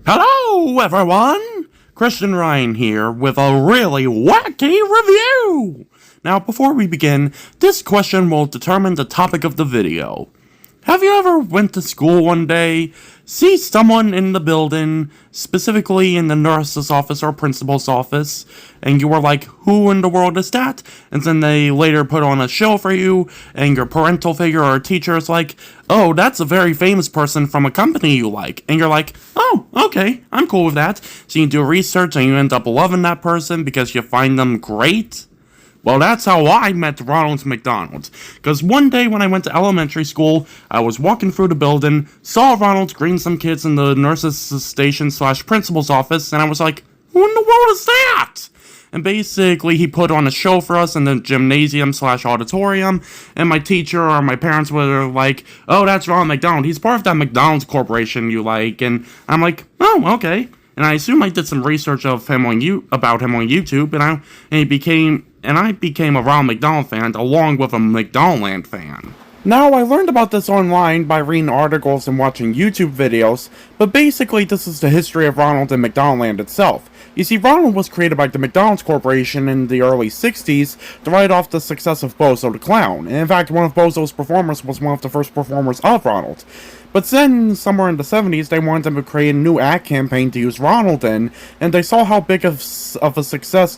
Hello, everyone! Christian Ryan here with a really wacky review! Now, before we begin, this question will determine the topic of the video. Have you ever went to school one day, see someone in the building, specifically in the nurse's office or principal's office, and you were like, who in the world is that? And then they later put on a show for you, and your parental figure or teacher is like, oh, that's a very famous person from a company you like. And you're like, oh, okay, I'm cool with that. So you do research and you end up loving that person because you find them great. Well, that's how I met Ronald McDonald. Because one day when I went to elementary school, I was walking through the building, saw Ronald greeting some kids in the nurse's station / principal's office, and I was like, who in the world is that? And basically, he put on a show for us in the gymnasium / auditorium, and my teacher or my parents were like, oh, that's Ronald McDonald. He's part of that McDonald's corporation you like. And I'm like, oh, okay. And I assume I did some research of him about him on YouTube, and I became a Ronald McDonald fan along with a McDonaldland fan. Now, I learned about this online by reading articles and watching YouTube videos, but basically this is the history of Ronald and McDonaldland itself. You see, Ronald was created by the McDonald's Corporation in the early 60s to write off the success of Bozo the Clown, and in fact one of Bozo's performers was one of the first performers of Ronald. But then, somewhere in the 70s, they wanted to create a new ad campaign to use Ronald in, and they saw how big of a success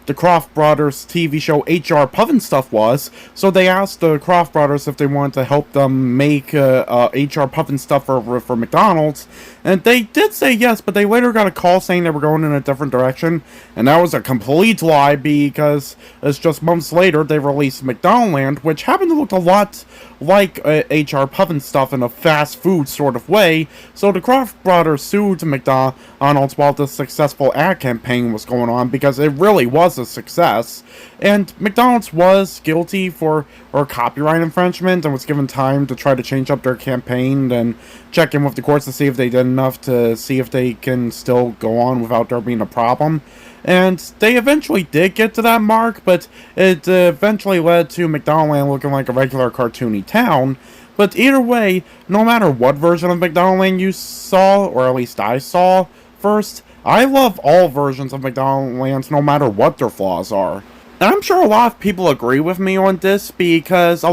the Kroft Brothers TV show HR Puffin-Stuff was, so they asked the Kroft Brothers if they wanted to help them make HR Puffin-Stuff for McDonald's, and they did say yes, but they later got a call saying they were going in a different direction, and that was a complete lie because it's just months later they released McDonaldland, which happened to look a lot like HR Puffin-Stuff in a fast food sort of way, so the Kroft Brothers sued McDonald's while the successful ad campaign was going on because it really was a success, and McDonald's was guilty for copyright infringement and was given time to try to change up their campaign and check in with the courts to see if they did enough to see if they can still go on without there being a problem. And they eventually did get to that mark, but it eventually led to McDonaldland looking like a regular cartoony town. But either way, no matter what version of McDonaldland you saw, or at least I saw first, I love all versions of McDonaldland no matter what their flaws are. And I'm sure a lot of people agree with me on this because I've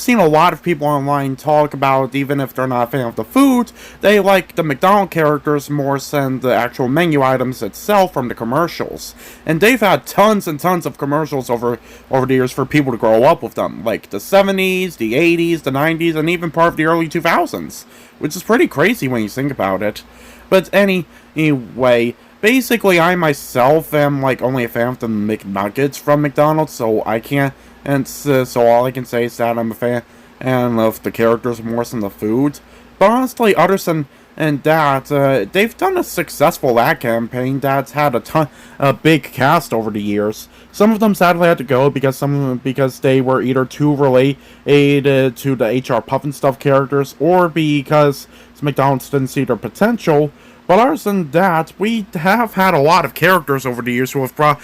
seen a lot of people online talk about, even if they're not a fan of the food, they like the McDonald's characters more than the actual menu items itself from the commercials. And they've had tons and tons of commercials over the years for people to grow up with them, like the 70s, the 80s, the 90s, and even part of the early 2000s, which is pretty crazy when you think about it. But anyway, basically I myself am like only a fan of the McNuggets from McDonald's, so I can't. And so all I can say is that I'm a fan of the characters more than the food. But honestly, other than that, they've done a successful ad campaign that's had a big cast over the years. Some of them sadly had to go because they were either too related to the HR Puffin-Stuff characters or because McDonald's didn't see their potential. But other than that, we have had a lot of characters over the years who have brought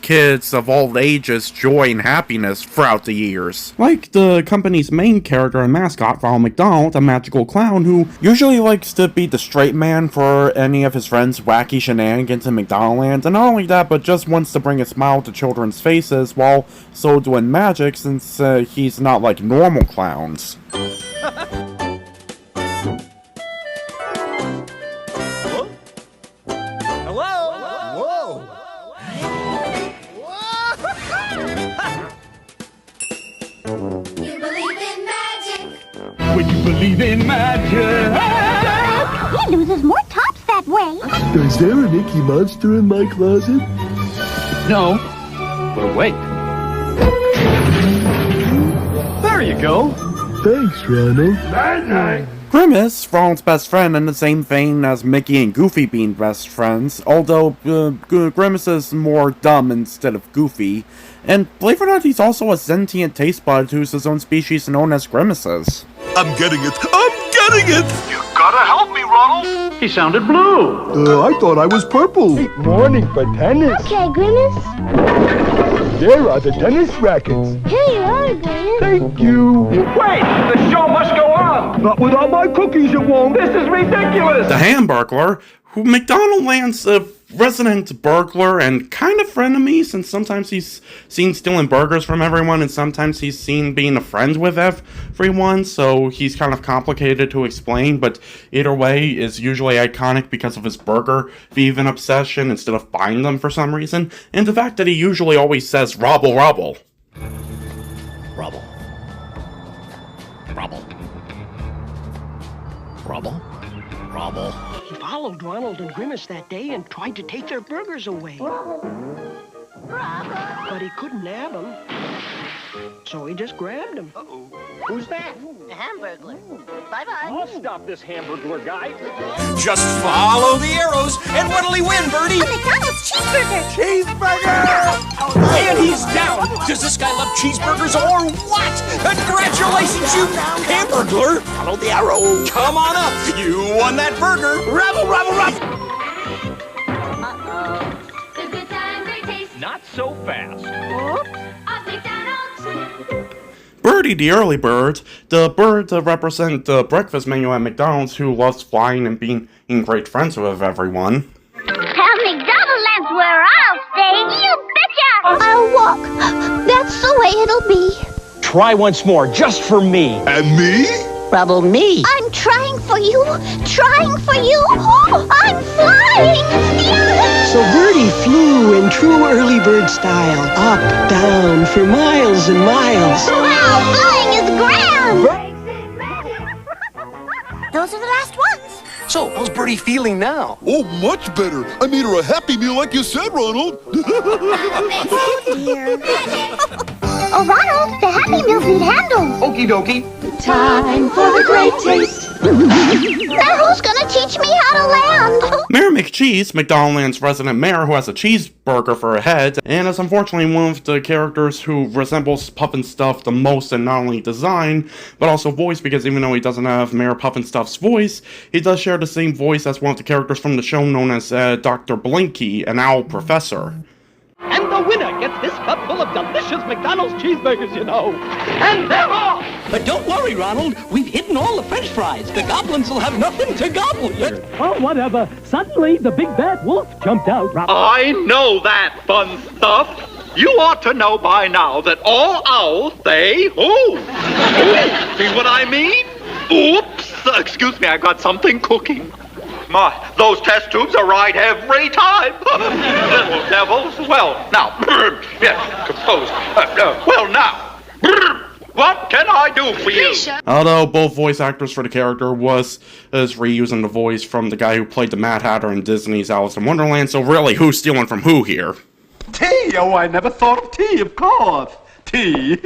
kids of all ages joy and happiness throughout the years. Like the company's main character and mascot, Ronald McDonald, a magical clown who usually likes to be the straight man for any of his friends' wacky shenanigans in McDonaldland, and not only that, but just wants to bring a smile to children's faces while so doing magic since he's not like normal clowns. When you believe in magic, he loses more tops that way. Is there a Mickey Monster in my closet? no, but wait. There you go. Thanks, Ronald. Night-night. Grimace, Ronald's best friend, in the same vein as Mickey and Goofy being best friends, although Grimace is more dumb instead of goofy. And believe it or not, he's also a sentient taste bud who's his own species known as Grimaces. I'm getting it! I'm getting it! You gotta help me, Ronald! He sounded blue. I thought I was purple. Morning for tennis. Okay, Grimace. There are the tennis rackets. Here you are, Glenn. Thank you. Wait! The show must go on! Not without my cookies, it won't. This is ridiculous! The Hamburglar, who McDonaldland's a resident burglar and kind of frenemy, since sometimes he's seen stealing burgers from everyone and sometimes he's seen being a friend with everyone, so he's kind of complicated to explain, but either way is usually iconic because of his burger thieving obsession instead of buying them for some reason, and the fact that he usually always says "robble, robble." Rubble. Rubble. Rubble. Rubble. He followed Ronald and Grimace that day and tried to take their burgers away. But he couldn't have them. So he just grabbed them. Who's that? The Hamburglar. Bye-bye. I'll stop this Hamburglar guy. Just follow the arrows, and what'll he win, Birdie? A McDonald's cheeseburger. And he's down! Does this guy love cheeseburgers or what? Congratulations, you Hamburglar! Follow the arrow. Come on up. You won that burger. Rubble, rubble, rubble. Uh-oh. The good time, great taste. Not so fast. Of McDonald's. Birdie, the early bird, the bird to represent the breakfast menu at McDonald's, who loves flying and being great friends with everyone. McDonaldland's where I'll stay. You betcha. I'll walk. That's the way it'll be. Try once more, just for me. And me? Rubble me. I'm trying for you. Trying for you. Oh, I'm flying. So Birdie flew in true early bird style, up, down, for miles and miles. Wow, flying is grand. Those are the last ones. So, how's Birdie feeling now? Oh, much better. I made her a Happy Meal like you said, Ronald. Oh, dear. Oh, Ronald, the Happy Meals need handles. Okie dokie. Time for the great taste. Now who's gonna teach me how to land? Mayor McCheese, McDonaldland's resident mayor who has a cheeseburger for a head, and is unfortunately one of the characters who resembles Puffnstuff the most in not only design, but also voice, because even though he doesn't have Mayor Puffnstuff's voice, he does share the same voice as one of the characters from the show known as Dr. Blinky, an owl professor. And the winner gets this cup full of delicious McDonald's cheeseburgers, you know. And they're off! But don't worry, Ronald. We've hidden all the French fries. The goblins will have nothing to gobble yet. Oh, whatever. Suddenly, the big bad wolf jumped out. I know that fun stuff. You ought to know by now that all owls say "ooh." See what I mean? Oops. Excuse me, I got something cooking. My, those test tubes are right every time. Little devils. Well, now, yes, compose. Well, now, what can I do for you? Although both voice actors for the character is reusing the voice from the guy who played the Mad Hatter in Disney's Alice in Wonderland, so really, who's stealing from who here? Tea? Oh, I never thought of tea, of course. Tea.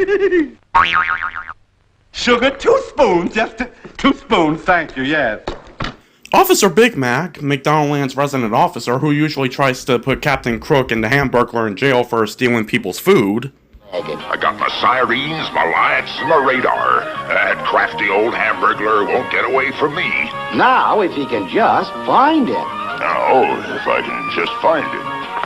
Sugar, 2 spoons, just 2 spoons, thank you, yes. Officer Big Mac, McDonaldland's resident officer, who usually tries to put Captain Crook and the Hamburglar in jail for stealing people's food. I got my sirens, my lights, and my radar. That crafty old Hamburglar won't get away from me. Now, if he can just find it. Oh, if I can just find it.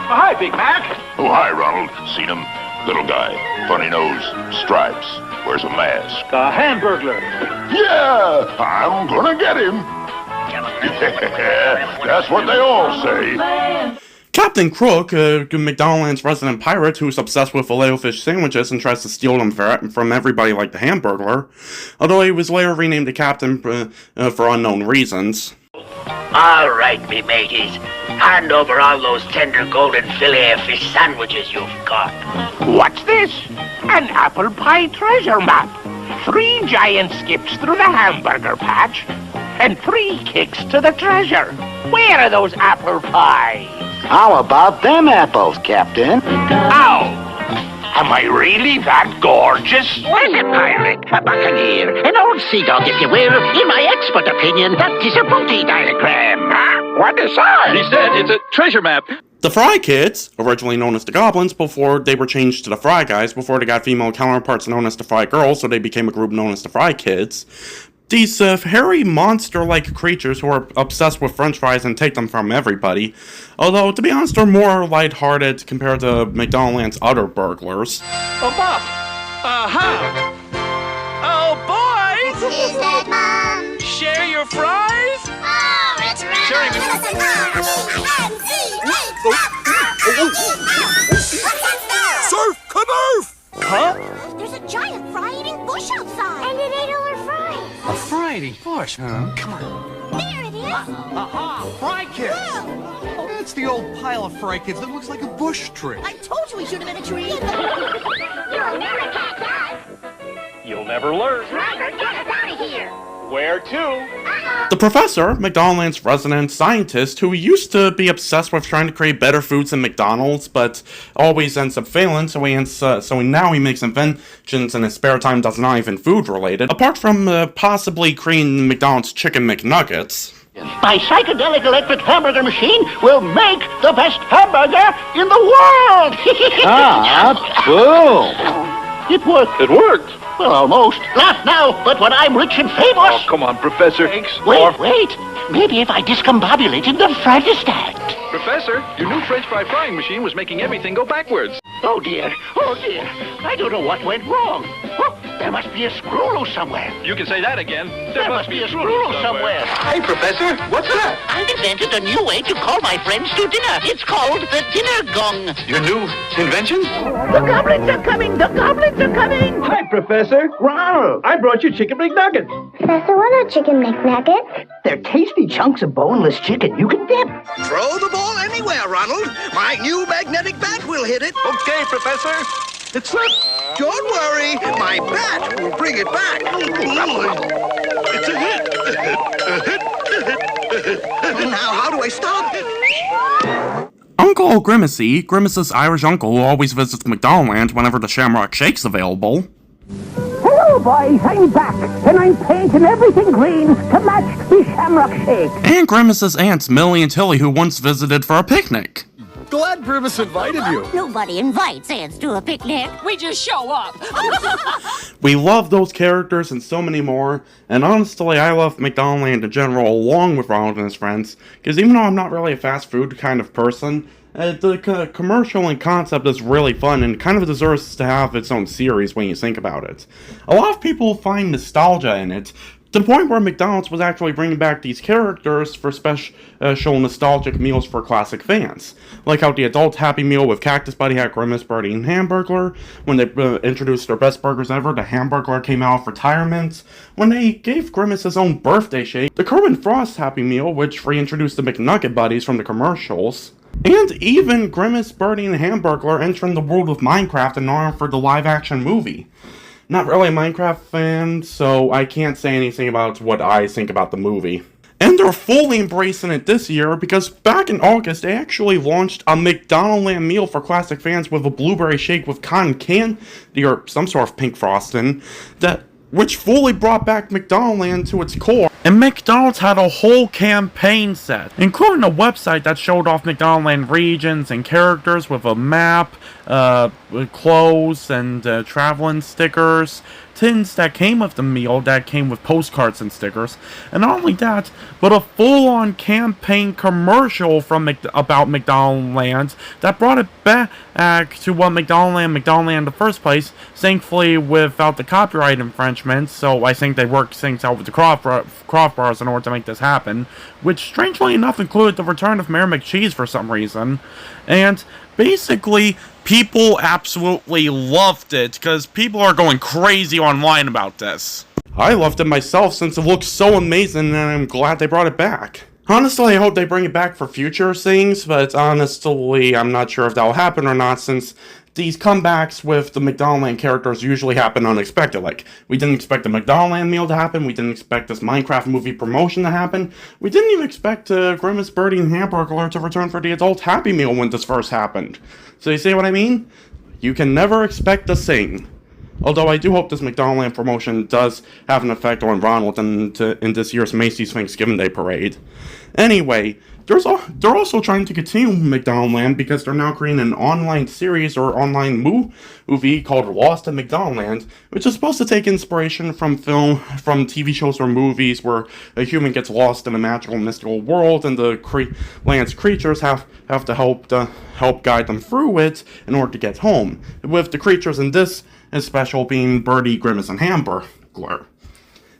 Hi, Big Mac. Oh, hi, Ronald. Seen him? Little guy. Funny nose. Stripes. Wears a mask. The Hamburglar. Yeah, I'm gonna get him. That's what they all say. Captain Crook, McDonaldland's resident pirate who's obsessed with filet-o-fish sandwiches and tries to steal them from everybody like the Hamburglar, although he was later renamed the Captain for unknown reasons. All right, me mateys. Hand over all those tender golden filet-o-fish sandwiches you've got. What's this? An apple pie treasure map. 3 giant skips through the hamburger patch, and 3 kicks to the treasure. Where are those apple pies? How about them apples, Captain? Ow! Am I really that gorgeous? Well, a pirate, a buccaneer, an old sea dog, if you will. In my expert opinion, that is a booty diagram. What is that? He said it's a treasure map. The Fry Kids, originally known as the Goblins before they were changed to the Fry Guys, before they got female counterparts known as the Fry Girls, so they became a group known as the Fry Kids. These hairy monster-like creatures who are obsessed with french fries and take them from everybody. Although, to be honest, they're more lighthearted compared to McDonaldland's other burglars. Oh, Bob! Oh, boys! Is that Mom? Share your fries? Oh, it's Sharing Surf Knurf! Huh? There's a giant fry-eating bush outside. And it ate all our fries. A fry-eating bush, huh? Come on. There it is. Aha! Fry Kids! Oh, that's the old pile of Fry Kids that looks like a bush tree. I told you we should have been a tree. You'll never catch us. You'll never learn. Driver, get us out of here. Where to? The professor, McDonaldland's resident scientist, who used to be obsessed with trying to create better foods than McDonald's, but always ends up failing, so now he makes inventions in his spare time that's not even food-related, apart from possibly creating McDonald's Chicken McNuggets. My psychedelic electric hamburger machine will make the best hamburger in the world! Boom! It worked. It worked. Well, almost. Laugh now, but when I'm rich and famous... Oh, come on, Professor. Wait. Maybe if I discombobulated the phragistat. Professor, your new French frying machine was making everything go backwards. Oh, dear. I don't know what went wrong. Oh, there must be a screw loose somewhere. You can say that again. There must be a screw loose somewhere. Hey, Professor, what's that? I've invented a new way to call my friends to dinner. It's called the dinner gong. Your new invention? The goblins are coming! The goblins are coming! Hi, Professor. Ronald, I brought you Chicken McNugget. Professor, what are Chicken McNuggets? They're tasty chunks of boneless chicken you can dip. Throw the ball anywhere, Ronald. My new magnetic bat will hit it. Okay, Professor. It slipped. Don't worry. My bat will bring it back. It's a hit. Now, how do I stop it? Uncle Grimace, Grimace's Irish uncle who always visits McDonaldland whenever the Shamrock Shake's available. Hello, boys. I'm back, and I'm painting everything green to match the Shamrock Shake. And Grimace's aunts Millie and Tilly who once visited for a picnic. Glad Grimace invited you. Nobody invites ants to a picnic. We just show up. We love those characters and so many more, and honestly I love McDonaldland in general along with Ronald and his friends, because even though I'm not really a fast food kind of person, the commercial and concept is really fun and kind of deserves to have its own series when you think about it. A lot of people find nostalgia in it, to the point where McDonald's was actually bringing back these characters for special nostalgic meals for classic fans. Like how the adult Happy Meal with Cactus Buddy had Grimace, Birdie, and Hamburglar. When they introduced their best burgers ever, the Hamburglar came out of retirement. When they gave Grimace his own birthday shake, the Kermit Frost Happy Meal, which reintroduced the McNugget buddies from the commercials. And even Grimace, Birdie, and Hamburglar entering the world of Minecraft in order for the live-action movie. Not really a Minecraft fan, so I can't say anything about what I think about the movie. And they're fully embracing it this year, because back in August, they actually launched a McDonaldland meal for classic fans with a blueberry shake with cotton candy or some sort of pink frosting, which fully brought back McDonaldland to its core. And McDonald's had a whole campaign set, including a website that showed off McDonaldland regions and characters with a map, clothes, and traveling stickers, tins that came with the meal, that came with postcards and stickers, and not only that, but a full-on campaign commercial about McDonaldland that brought it back to what McDonaldland in the first place, thankfully without the copyright infringement, so I think they worked things out with the crossbars in order to make this happen, which strangely enough included the return of Mayor McCheese for some reason, and basically, people absolutely loved it, because people are going crazy online about this. I loved it myself since it looks so amazing, and I'm glad they brought it back. Honestly, I hope they bring it back for future things, but honestly, I'm not sure if that'll happen or not, since these comebacks with the McDonaldland characters usually happen unexpected. Like, we didn't expect the McDonaldland meal to happen, we didn't expect this Minecraft movie promotion to happen, we didn't even expect Grimace, Birdie, and Hamburglar to return for the adult Happy Meal when this first happened. So you see what I mean? You can never expect a thing. Although I do hope this McDonaldland promotion does have an effect on Ronald in this year's Macy's Thanksgiving Day Parade. Anyway, they're also trying to continue McDonaldland because they're now creating an online series or online movie called Lost in McDonaldLand, which is supposed to take inspiration from TV shows or movies where a human gets lost in a magical, mystical world, and the land's creatures have to help guide them through it in order to get home. With the creatures in this special being Birdie, Grimace, and Hamburglar.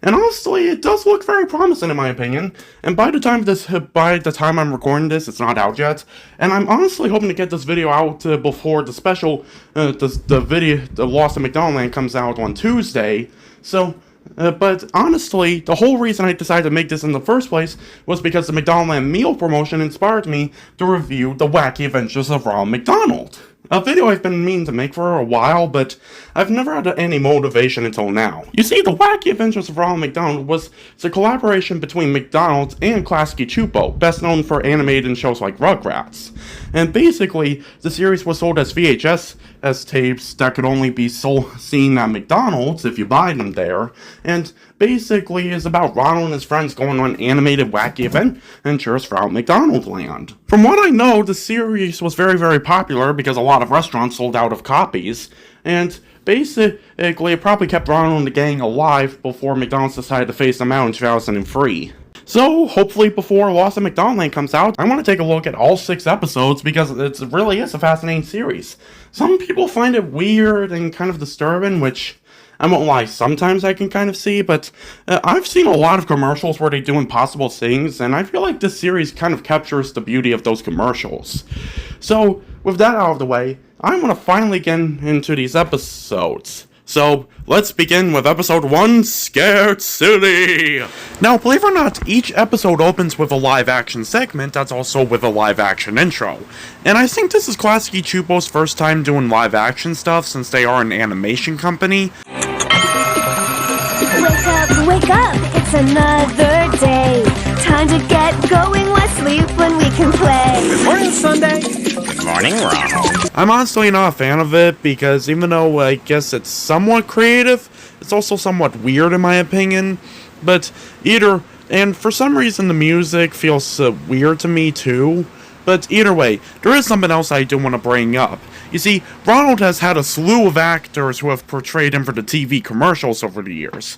And honestly, it does look very promising in my opinion. And by the time I'm recording this, it's not out yet. And I'm honestly hoping to get this video out before the special, the Lost in McDonaldLand comes out on Tuesday. So, but honestly, the whole reason I decided to make this in the first place was because the McDonaldland meal promotion inspired me to review The Wacky Adventures of Ronald McDonald. A video I've been meaning to make for a while, but I've never had any motivation until now. You see, The Wacky Adventures of Ronald McDonald was a collaboration between McDonald's and Klasky Csupo, best known for animated shows like Rugrats. And basically, the series was sold as VHS tapes that could only be seen at McDonald's if you buy them there, and basically is about Ronald and his friends going on animated wacky adventures throughout McDonaldland. From what I know, the series was very, very popular because a lot of restaurants sold out of copies, and basically it probably kept Ronald and the gang alive before McDonald's decided to phase them out in 2003. So, hopefully before Lost in McDonaldland comes out, I want to take a look at all 6 episodes because it really is a fascinating series. Some people find it weird and kind of disturbing, which I won't lie, sometimes I can kind of see, but I've seen a lot of commercials where they do impossible things, and I feel like this series kind of captures the beauty of those commercials. So, with that out of the way, I want to finally get into these episodes. So, let's begin with episode 1, Scared City! Now, believe it or not, each episode opens with a live-action segment that's also with a live-action intro. And I think this is Klasky Csupo's first time doing live-action stuff since they are an animation company. Wake up, it's another day. Time to get going, let's sleep when we can play. Good morning, Sundae. Good morning, Ronald. I'm honestly not a fan of it because even though I guess it's somewhat creative, it's also somewhat weird in my opinion. But and for some reason the music feels weird to me too. But either way, there is something else I do want to bring up. You see, Ronald has had a slew of actors who have portrayed him for the TV commercials over the years.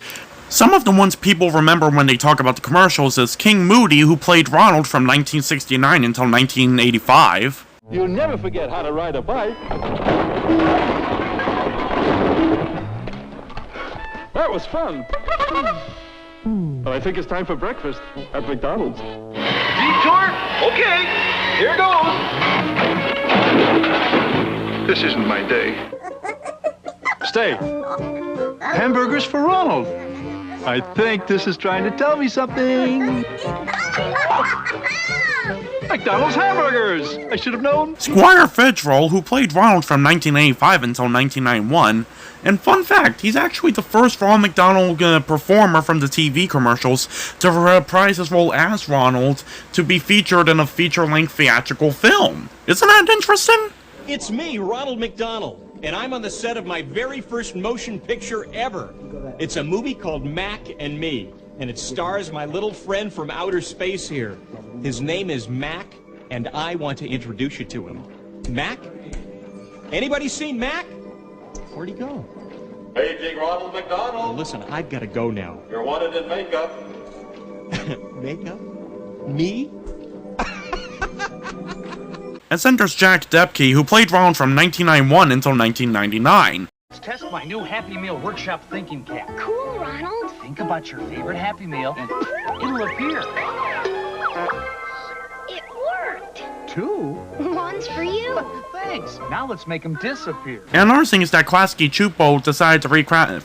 Some of the ones people remember when they talk about the commercials is King Moody, who played Ronald from 1969 until 1985. You'll never forget how to ride a bike. That was fun. But I think it's time for breakfast at McDonald's. Detour? Okay, here goes. This isn't my day. Stay. Hamburgers for Ronald. I think this is trying to tell me something. McDonald's hamburgers! I should have known. Squire Fitzgerald, who played Ronald from 1985 until 1991. And fun fact, he's actually the first Ronald McDonald performer from the TV commercials to reprise his role as Ronald to be featured in a feature-length theatrical film. Isn't that interesting? It's me, Ronald McDonald, and I'm on the set of my very first motion picture ever. It's a movie called Mac and Me, and it stars my little friend from outer space here. His name is Mac, and I want to introduce you to him. Mac? Anybody seen Mac? Where'd he go? Paging Ronald McDonald. Well, listen, I've got to go now. You're wanted in makeup. Makeup? Me? And centers Jack Doepke, who played Ronald from 1991 until 1999. Let's test my new Happy Meal Workshop thinking cap. Cool, Ronald. Think about your favorite Happy Meal, and it'll appear. It worked. 2? One's for you. Thanks. Now let's make them disappear. And another thing is that Klasky Csupo decided to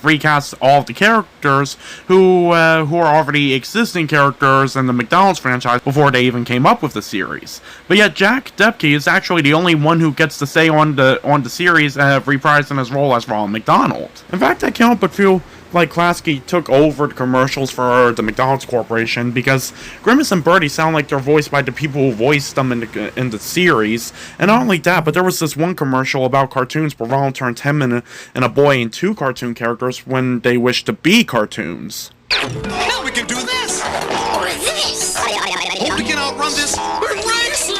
recast all of the characters who are already existing characters in the McDonald's franchise before they even came up with the series. But yet Jack Doepke is actually the only one who gets to stay on the series reprising his role as Ronald McDonald. In fact, I can't help but feel like Klasky took over the commercials for the McDonald's Corporation because Grimace and Birdie sound like they're voiced by the people who voiced them in the series. And not only that, but there was this one commercial about cartoons where Ronald turned him and a boy into cartoon characters when they wished to be cartoons. Now we can do this! Or this. Hope we can outrun this racer!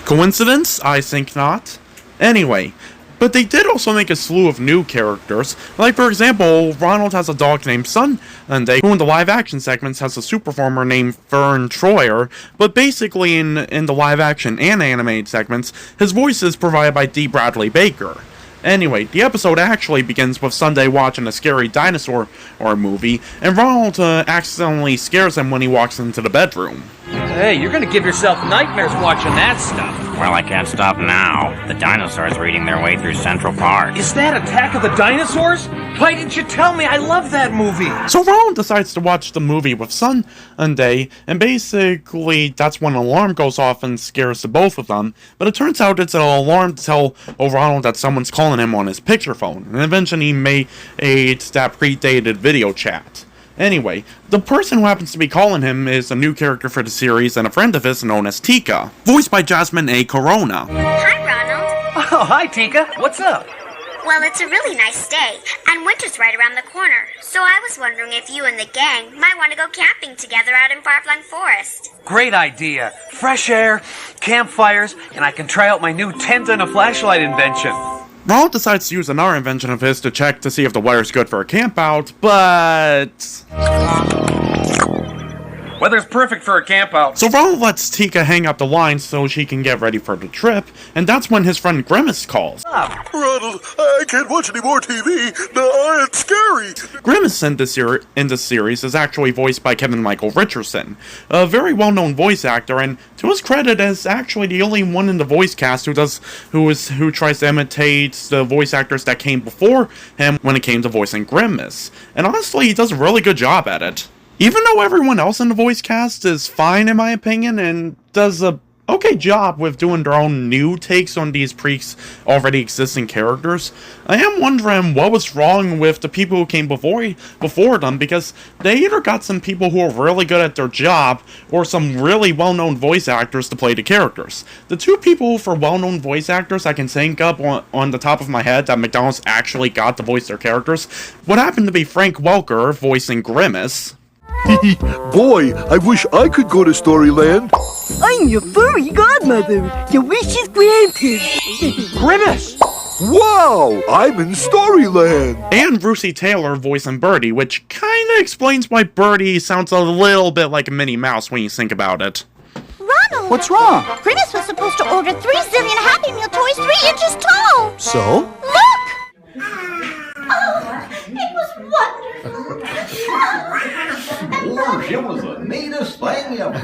Coincidence? I think not. Anyway, but they did also make a slew of new characters. Like, for example, Ronald has a dog named Sundae, who in the live-action segments has a super performer named Fern Troyer, but basically in the live-action and animated segments, his voice is provided by Dee Bradley Baker. Anyway, the episode actually begins with Sundae watching a scary dinosaur movie, and Ronald accidentally scares him when he walks into the bedroom. Hey, you're gonna give yourself nightmares watching that stuff. Well, I can't stop now. The dinosaurs are eating their way through Central Park. Is that Attack of the Dinosaurs? Why didn't you tell me? I love that movie. So Ronald decides to watch the movie with Sundae, and basically that's when an alarm goes off and scares the both of them. But it turns out it's an alarm to tell Ronald that someone's calling him on his picture phone, and eventually he made that predated video chat. Anyway, the person who happens to be calling him is a new character for the series and a friend of his known as Tika, voiced by Jasmine A. Corona. Hi, Ronald. Oh, hi, Tika. What's up? Well, it's a really nice day, and winter's right around the corner. So I was wondering if you and the gang might want to go camping together out in Farflung Forest. Great idea. Fresh air, campfires, and I can try out my new tent and a flashlight invention. Ronald decides to use another invention of his to check to see if the weather's good for a campout, but... Weather's perfect for a campout. So Ronald lets Tika hang up the line so she can get ready for the trip, and that's when his friend Grimace calls. Ronald, I can't watch any more TV. No, it's scary. Grimace in this series is actually voiced by Kevin Michael Richardson, a very well-known voice actor, and to his credit is actually the only one in the voice cast who tries to imitate the voice actors that came before him when it came to voicing Grimace. And honestly, he does a really good job at it. Even though everyone else in the voice cast is fine in my opinion and does a okay job with doing their own new takes on these already existing characters, I am wondering what was wrong with the people who came before them, because they either got some people who are really good at their job or some really well-known voice actors to play the characters. The two people for well-known voice actors I can think up on the top of my head that McDonald's actually got to voice their characters would happen to be Frank Welker voicing Grimace. Boy, I wish I could go to Storyland. I'm your furry godmother. Your wish is granted. Grimace! Wow, I'm in Storyland. And Russi Taylor voicing Birdie, which kinda explains why Birdie sounds a little bit like a Minnie Mouse when you think about it. Ronald! What's wrong? Grimace was supposed to order 3 zillion Happy Meal toys 3 inches tall. So? Look! Oh, it was wonderful. George, it was the neatest thing ever. And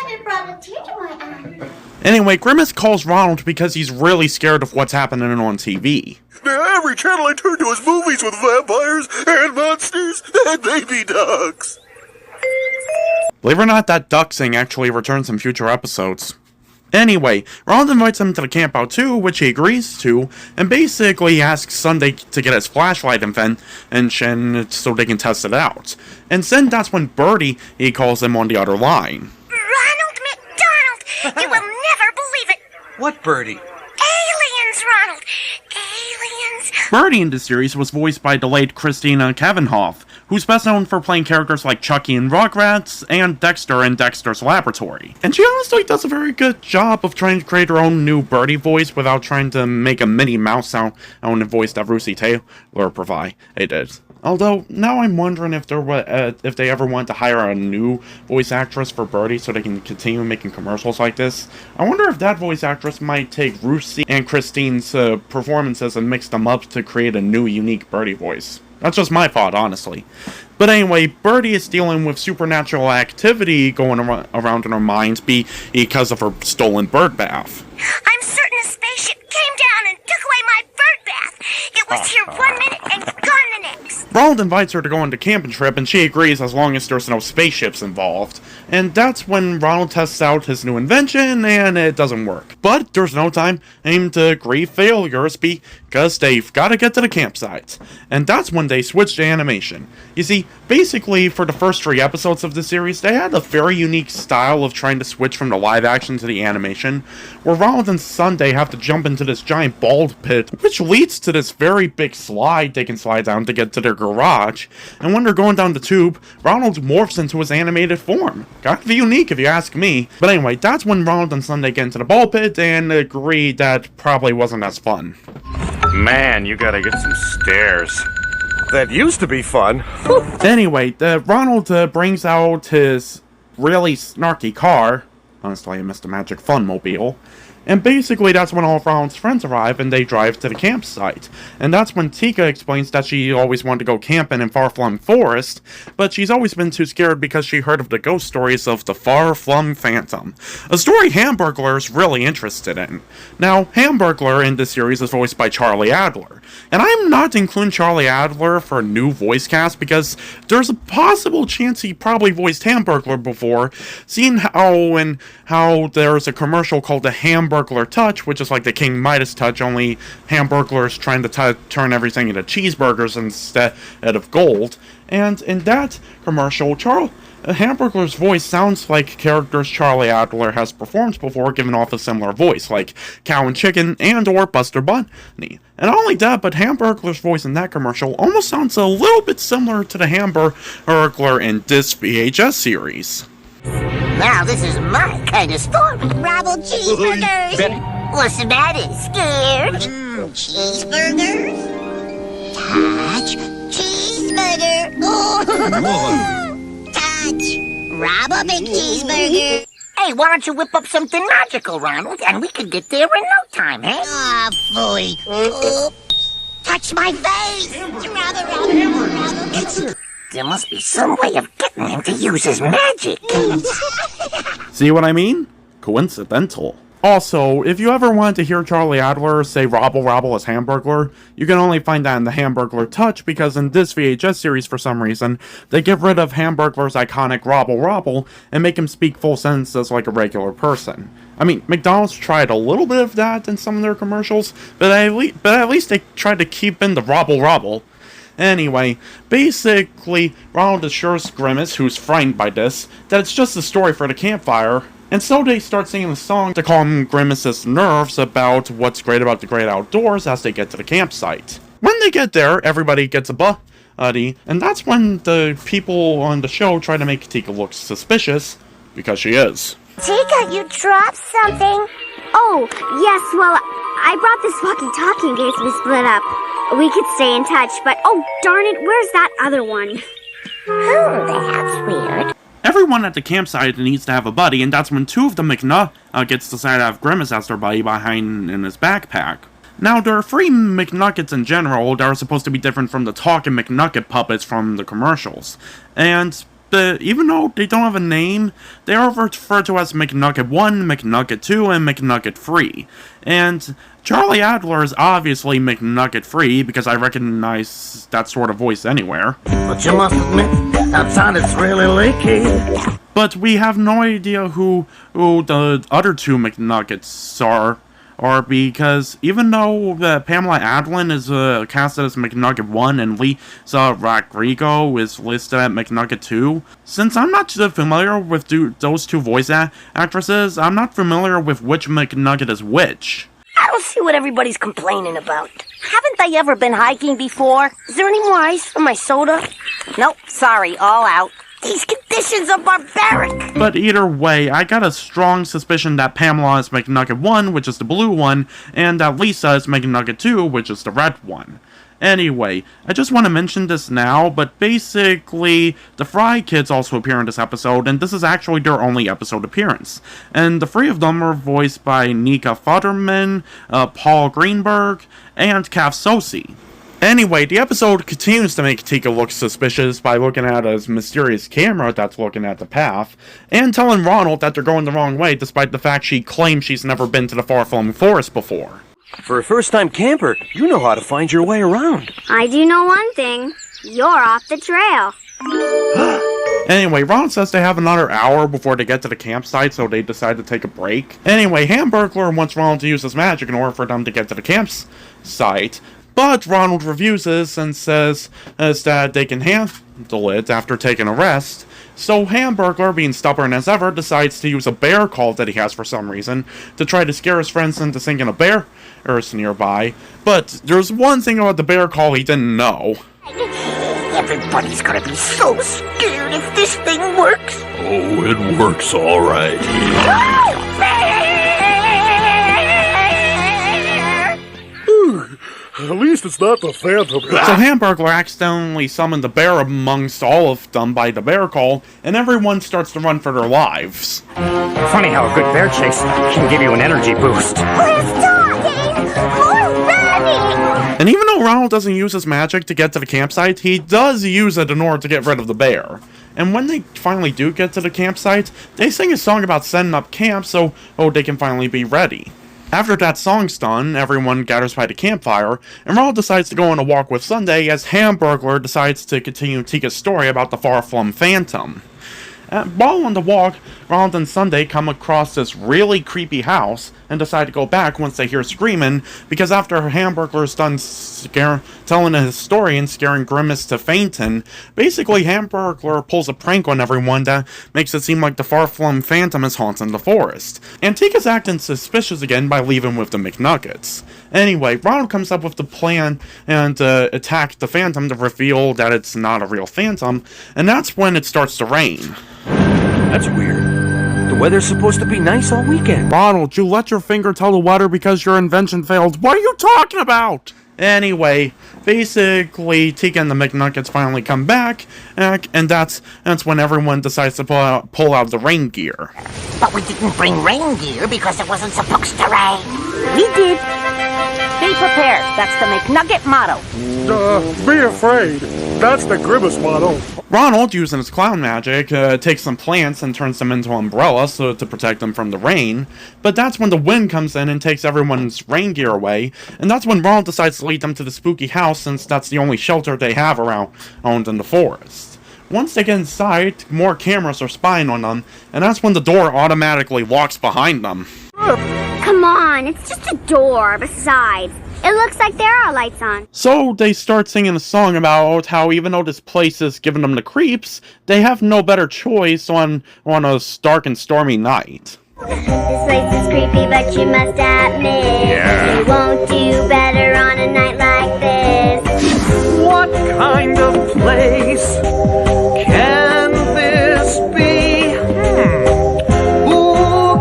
it brought a tear to my eye. Anyway, Grimace calls Ronald because he's really scared of what's happening on TV. Now every channel I turn to is movies with vampires and monsters and baby ducks. Believe it or not, that duck thing actually returns in future episodes. Anyway, Ronald invites him to the campout too, which he agrees to, and basically asks Sundae to get his flashlight invention so they can test it out. And then that's when Birdie, he calls him on the other line. Ronald McDonald! You will never believe it! What, Birdie? Aliens, Ronald! Aliens! Birdie in the series was voiced by the late Christina Cavanaugh, who's best known for playing characters like Chucky in Rugrats and Dexter in Dexter's Laboratory. And she honestly does a very good job of trying to create her own new Birdie voice without trying to make a Minnie Mouse sound on the voice that Russi Taylor provided. Although, now I'm wondering if they ever want to hire a new voice actress for Birdie so they can continue making commercials like this. I wonder if that voice actress might take Russi and Christine's performances and mix them up to create a new, unique Birdie voice. That's just my thought, honestly. But anyway, Birdie is dealing with supernatural activity going around in her mind because of her stolen bird bath. I'm certain a spaceship came down and took away my bird bath. It was here 1 minute and gone the next. Ronald invites her to go on the camping trip, and she agrees as long as there's no spaceships involved. And that's when Ronald tests out his new invention, and it doesn't work. But there's no time to grieve failures because they've got to get to the campsite. And that's when they switch to animation. You see, basically, for the first 3 episodes of the series, they had a very unique style of trying to switch from the live action to the animation, where Ronald and Sundae have to jump into this giant bald pit, which leads to this very big slide they can slide down to get to their garage, and when they're going down the tube, Ronald morphs into his animated form. Kind of unique if you ask me. But anyway, that's when Ronald and Sundae get into the ball pit and agree that probably wasn't as fun. Man, you gotta get some stairs. That used to be fun. Anyway, Ronald brings out his really snarky car. Honestly, I missed the magic funmobile. And basically, that's when all of Ronald's friends arrive and they drive to the campsite. And that's when Tika explains that she always wanted to go camping in far-flung forest, but she's always been too scared because she heard of the ghost stories of the far-flung phantom. A story Hamburglar is really interested in. Now, Hamburglar in this series is voiced by Charlie Adler. And I'm not including Charlie Adler for a new voice cast because there's a possible chance he probably voiced Hamburglar before, seeing how there's a commercial called the Hamburglar Touch, which is like the King Midas touch, only Hamburglar's trying to turn everything into cheeseburgers instead of gold. And in that commercial, Hamburglar's voice sounds like characters Charlie Adler has performed before, giving off a similar voice, like Cow and Chicken and or Buster Bunny. And not only that, but Hamburglar's voice in that commercial almost sounds a little bit similar to the Hamburglar in this VHS series. Now this is my kind of story. Rabble cheeseburgers. What's the matter? Scared? Cheeseburgers? Touch. Cheeseburger. Touch. Rob a big cheeseburger. Hey, why don't you whip up something magical, Ronald, and we could get there in no time, eh? Ah, phooey. Touch my face. There must be some way of getting him to use his magic. See what I mean? Coincidental. Also, if you ever wanted to hear Charlie Adler say Robble Robble as Hamburglar, you can only find that in the Hamburglar Touch because in this VHS series for some reason, they get rid of Hamburglar's iconic Robble Robble and make him speak full sentences like a regular person. I mean, McDonald's tried a little bit of that in some of their commercials, but at least they tried to keep in the Robble Robble. Anyway, basically, Ronald assures Grimace, who's frightened by this, that it's just a story for the campfire, and so they start singing a song to calm Grimace's nerves about what's great about the great outdoors as they get to the campsite. When they get there, everybody gets a buddy, and that's when the people on the show try to make Tika look suspicious, because she is. Tika, you dropped something. Oh, yes, well, I brought this walkie-talkie in case we split up. We could stay in touch, but oh, darn it, where's that other one? Oh, that's weird. Everyone at the campsite needs to have a buddy, and that's when two of the McNuggets decide to have Grimace as their buddy behind in his backpack. Now, there are 3 McNuggets in general that are supposed to be different from the talking McNugget puppets from the commercials. And even though they don't have a name, they are referred to as McNugget 1, McNugget 2, and McNugget 3. And Charlie Adler is obviously McNugget 3 because I recognize that sort of voice anywhere. But you must admit, outside it's really leaky. But we have no idea who the other 2 McNuggets are, because even though Pamela Adlin is casted as McNugget 1 and Lisa Rodrigo is listed at McNugget 2, since I'm not familiar with those 2 voice actresses, I'm not familiar with which McNugget is which. I don't see what everybody's complaining about. Haven't they ever been hiking before? Is there any more ice for my soda? Nope, sorry, all out. These conditions are barbaric! But either way, I got a strong suspicion that Pamela is McNugget 1, which is the blue one, and that Lisa is McNugget 2, which is the red one. Anyway, I just want to mention this now, but basically, the Fry Kids also appear in this episode, and this is actually their only episode appearance. And the 3 of them are voiced by Nika Futterman, Paul Greenberg, and Kav Sosi. Anyway, the episode continues to make Tika look suspicious by looking at a mysterious camera that's looking at the path, and telling Ronald that they're going the wrong way despite the fact she claims she's never been to the far-flung forest before. For a first-time camper, you know how to find your way around. I do know one thing. You're off the trail. Anyway, Ronald says they have another hour before they get to the campsite, so they decide to take a break. Anyway, Hamburglar wants Ronald to use his magic in order for them to get to the campsite, but Ronald refuses and says that they can handle it after taking a rest. So Hamburglar, being stubborn as ever, decides to use a bear call that he has for some reason to try to scare his friends into thinking a bear is nearby. But there's one thing about the bear call he didn't know. Everybody's gonna be so scared if this thing works. Oh, it works all right. At least it's not the Phantom. So Hamburglar accidentally summoned the bear amongst all of them by the bear call, and everyone starts to run for their lives. Funny how a good bear chase can give you an energy boost. And even though Ronald doesn't use his magic to get to the campsite, he does use it in order to get rid of the bear. And when they finally do get to the campsite, they sing a song about setting up camp so they can finally be ready. After that song's done, everyone gathers by the campfire, and Ronald decides to go on a walk with Sundae as Hamburglar decides to continue Tika's story about the far-flung Phantom. While on the walk, Ronald and Sundae come across this really creepy house and decide to go back once they hear screaming, because after Hamburglar's done telling his story and scaring Grimace to fainting, basically Hamburglar pulls a prank on everyone that makes it seem like the far-flung Phantom is haunting the forest. And Tika's acting suspicious again by leaving with the McNuggets. Anyway, Ronald comes up with the plan and attack the Phantom to reveal that it's not a real Phantom, and that's when it starts to rain. That's weird. The weather's supposed to be nice all weekend. Ronald, you let your finger tell the weather because your invention failed. What are you talking about? Anyway, basically, Tika and the McNuggets finally come back, and that's when everyone decides to pull out the rain gear. But we didn't bring rain gear because it wasn't supposed to rain. We did. Be prepared. That's the McNugget motto. Be afraid. That's the Grimace motto. Ronald, using his clown magic, takes some plants and turns them into umbrellas to protect them from the rain. But that's when the wind comes in and takes everyone's rain gear away, and that's when Ronald decides to lead them to the spooky house since that's the only shelter they have around in the forest. Once they get inside, more cameras are spying on them, and that's when the door automatically locks behind them. Come on, it's just a door. Besides, it looks like there are lights on. So they start singing a song about how even though this place is giving them the creeps, they have no better choice on a dark and stormy night. This place is creepy, but you must admit you won't do better on a night like this. What kind of place can this be? Who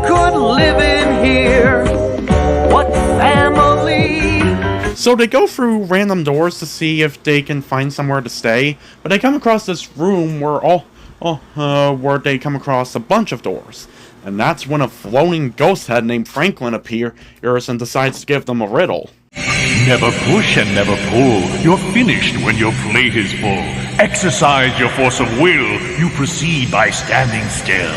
could live in here? What family? So they go through random doors to see if they can find somewhere to stay, but they come across this room where they come across a bunch of doors. And that's when a floating ghost head named Franklin appears and decides to give them a riddle. Never push and never pull. You're finished when your plate is full. Exercise your force of will. You proceed by standing still.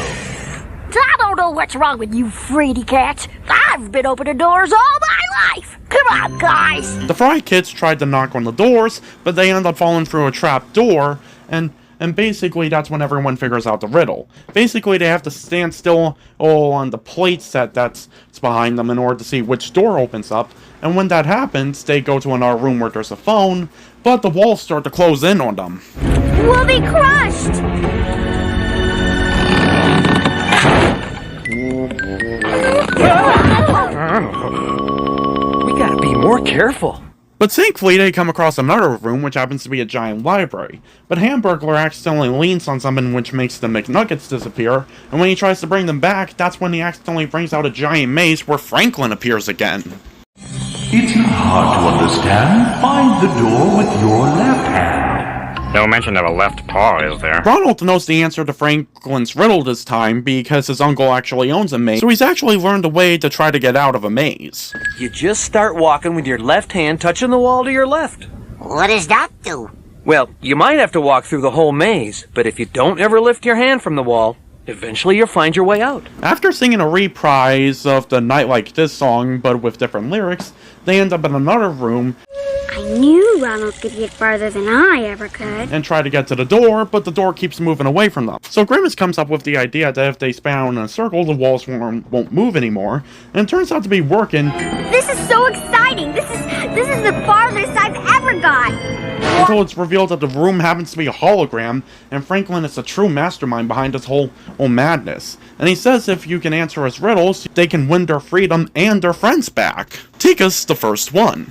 I don't know what's wrong with you fraidy cats. I've been opening doors all my life. Come on, guys. The Fry Kids tried to knock on the doors, but they end up falling through a trap door, and basically that's when everyone figures out the riddle. Basically, they have to stand still on the plate set that's behind them in order to see which door opens up, and when that happens, they go to another room where there's a phone, but the walls start to close in on them. We'll be crushed! We gotta be more careful. But thankfully, they come across another room, which happens to be a giant library. But Hamburglar accidentally leans on something which makes the McNuggets disappear, and when he tries to bring them back, that's when he accidentally brings out a giant maze where Franklin appears again. It's not hard to understand. Find the door with your left hand. No mention of a left paw, is there? Ronald knows the answer to Franklin's riddle this time because his uncle actually owns a maze, so he's actually learned a way to try to get out of a maze. You just start walking with your left hand touching the wall to your left. What does that do? Well, you might have to walk through the whole maze, but if you don't ever lift your hand from the wall, eventually you'll find your way out. After singing a reprise of the Night Like This song, but with different lyrics, they end up in another room. I knew Ronald could get farther than I ever could. And try to get to the door, but the door keeps moving away from them. So Grimace comes up with the idea that if they span in a circle, the walls won't move anymore. And it turns out to be working. This is so exciting! This is the farthest I've ever gone! Until it's revealed that the room happens to be a hologram, and Franklin is the true mastermind behind this whole madness. And he says if you can answer his riddles, they can win their freedom and their friends back. Tika's the first one.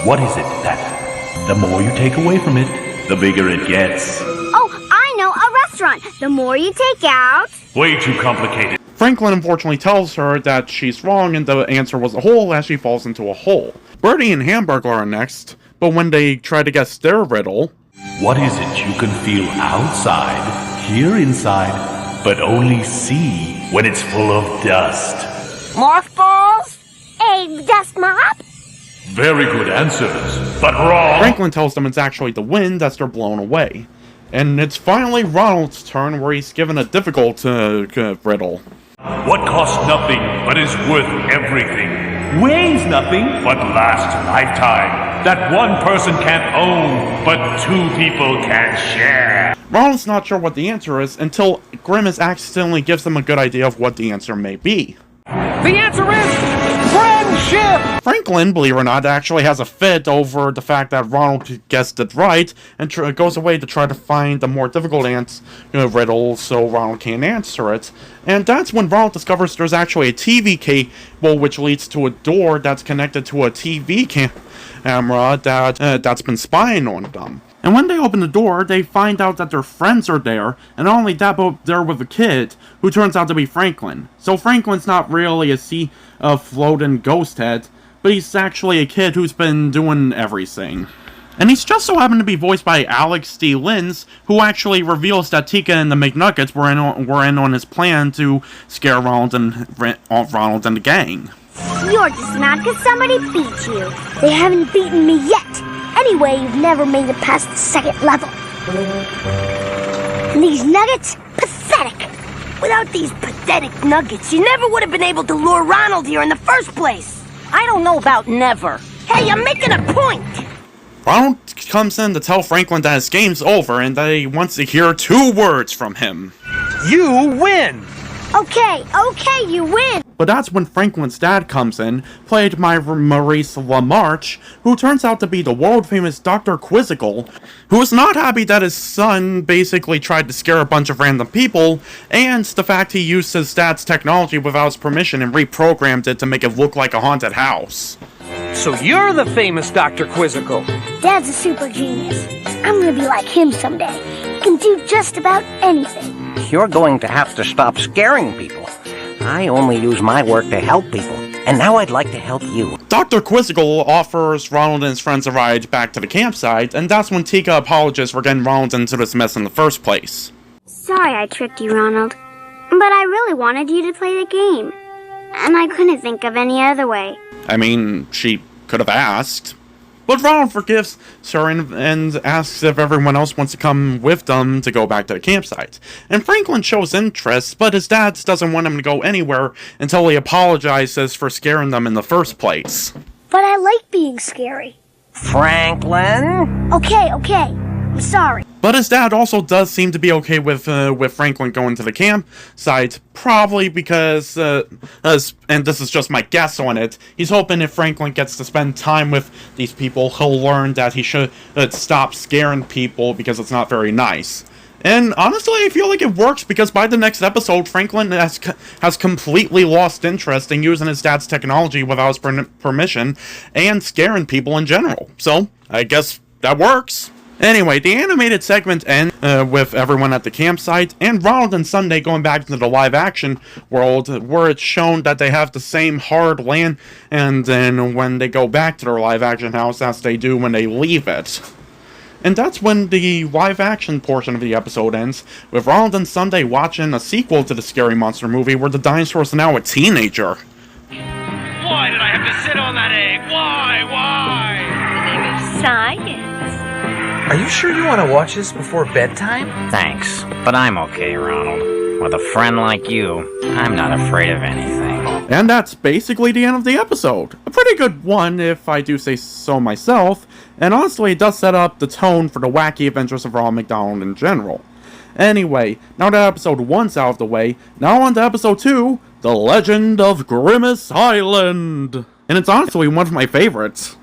What is it that the more you take away from it, the bigger it gets. Oh, I know, a restaurant. The more you take out... Way too complicated. Franklin unfortunately tells her that she's wrong and the answer was a hole as she falls into a hole. Birdie and Hamburglar are next, but when they try to guess their riddle... What is it you can feel outside, hear inside, but only see when it's full of dust? Mothballs? A dust mop? Very good answers, but wrong. Franklin tells them it's actually the wind as they're blown away. And it's finally Ronald's turn where he's given a difficult riddle. What costs nothing but is worth everything, weighs nothing but lasts a lifetime, that one person can't own but two people can share. Ronald's not sure what the answer is until Grimace accidentally gives him a good idea of what the answer may be. The answer is friendship! Franklin, believe it or not, actually has a fit over the fact that Ronald guessed it right and goes away to try to find the more difficult riddle so Ronald can't answer it. And that's when Ronald discovers there's actually a TV cable which leads to a door that's connected to a TV camera that's been spying on them. And when they open the door, they find out that their friends are there, and not only that, but they're with a kid, who turns out to be Franklin. So Franklin's not really a floating ghost head, but he's actually a kid who's been doing everything. And he's just so happened to be voiced by Alex D. Linz, who actually reveals that Tika and the McNuggets were in on his plan to scare Ronald and the gang. You're just mad because somebody beat you. They haven't beaten me yet. Anyway, you've never made it past the second level. And these nuggets? Pathetic. Without these pathetic nuggets, you never would have been able to lure Ronald here in the first place. I don't know about never. Hey, I'm making a point. Ronald comes in to tell Franklin that his game's over and that he wants to hear 2 words from him. You win! Okay, you win. But that's when Franklin's dad comes in, played by Maurice LaMarche, who turns out to be the world-famous Dr. Quizzical, who is not happy that his son basically tried to scare a bunch of random people, and the fact he used his dad's technology without his permission and reprogrammed it to make it look like a haunted house. So you're the famous Dr. Quizzical. Dad's a super genius. I'm gonna be like him someday. He can do just about anything. You're going to have to stop scaring people. I only use my work to help people, and now I'd like to help you. Dr. Quizzical offers Ronald and his friends a ride back to the campsite, and that's when Tika apologizes for getting Ronald into this mess in the first place. Sorry I tricked you, Ronald. But I really wanted you to play the game. And I couldn't think of any other way. I mean, she could have asked. But Ronald forgives her and asks if everyone else wants to come with them to go back to the campsite. And Franklin shows interest, but his dad doesn't want him to go anywhere until he apologizes for scaring them in the first place. But I like being scary. Franklin? Okay. I'm sorry. But his dad also does seem to be okay with Franklin going to the campsite, probably because, and this is just my guess on it, he's hoping if Franklin gets to spend time with these people, he'll learn that he should stop scaring people because it's not very nice. And honestly, I feel like it works because by the next episode, Franklin has completely lost interest in using his dad's technology without his permission and scaring people in general. So, I guess that works. Anyway, the animated segment ends with everyone at the campsite, and Ronald and Sundae going back to the live-action world, where it's shown that they have the same hard land, and then when they go back to their live-action house, as they do when they leave it. And that's when the live-action portion of the episode ends, with Ronald and Sundae watching a sequel to the Scary Monster movie, where the dinosaur is now a teenager. Why did I have to sit on that egg? Why? Science. Are you sure you want to watch this before bedtime? Thanks, but I'm okay, Ronald. With a friend like you, I'm not afraid of anything. And that's basically the end of the episode. A pretty good one, if I do say so myself, and honestly it does set up the tone for the wacky adventures of Ronald McDonald in general. Anyway, now that episode 1's out of the way, now on to episode 2, The Legend of Grimace Island. And it's honestly one of my favorites.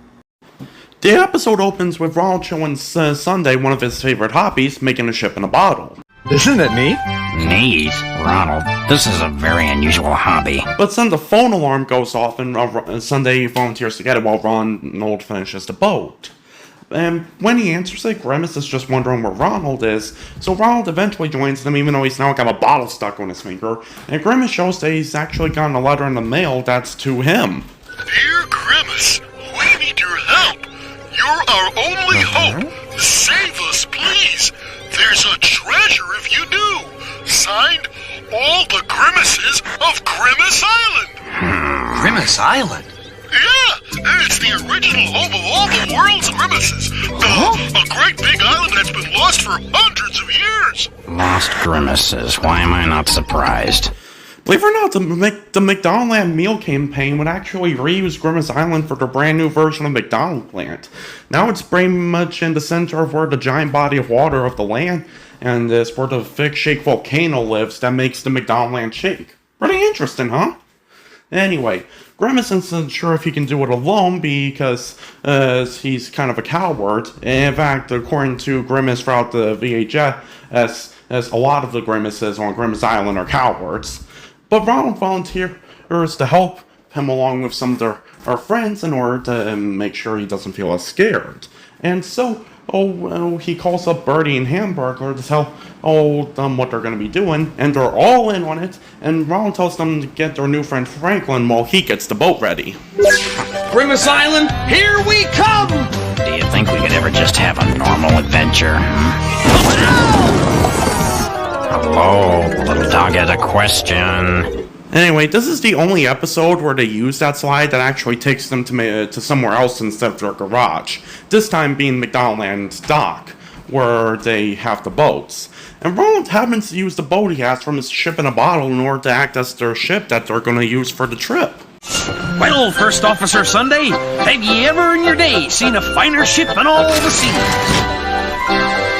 The episode opens with Ronald showing Sundae one of his favorite hobbies, making a ship in a bottle. Isn't it neat? Neat? Ronald, this is a very unusual hobby. But then the phone alarm goes off and Sundae volunteers to get it while Ronald finishes the boat. And when he answers it, Grimace is just wondering where Ronald is, so Ronald eventually joins them even though he's now got a bottle stuck on his finger, and Grimace shows that he's actually gotten a letter in the mail that's to him. Dear Grimace, we need your help. You're our only hope. Save us, please. There's a treasure if you do. Signed, all the Grimaces of Grimace Island. Grimace Island? Yeah, it's the original home of all the world's Grimaces. A great big island that's been lost for hundreds of years. Lost Grimaces. Why am I not surprised? Believe it or not, the McDonaldland meal campaign would actually reuse Grimace Island for the brand new version of McDonaldland. Now it's pretty much in the center of where the giant body of water of the land and it's where the Fig Shake volcano lives that makes the McDonaldland shake. Pretty interesting, huh? Anyway, Grimace isn't sure if he can do it alone because he's kind of a coward. In fact, according to Grimace throughout the VHS, as a lot of the Grimaces on Grimace Island are cowards. But Ronald volunteers to help him along with some of our friends in order to make sure he doesn't feel as scared. And so, he calls up Birdie and Hamburglar to tell them what they're going to be doing, and they're all in on it, and Ronald tells them to get their new friend Franklin while he gets the boat ready. Grimace Island, here we come! Do you think we could ever just have a normal adventure? Hello, little dog had a question. Anyway, this is the only episode where they use that slide that actually takes them to somewhere else instead of their garage. This time being McDonaldland's dock, where they have the boats. And Ronald happens to use the boat he has from his ship in a bottle in order to act as their ship that they're going to use for the trip. Well, First Officer Sundae, have you ever in your day seen a finer ship in all the seas?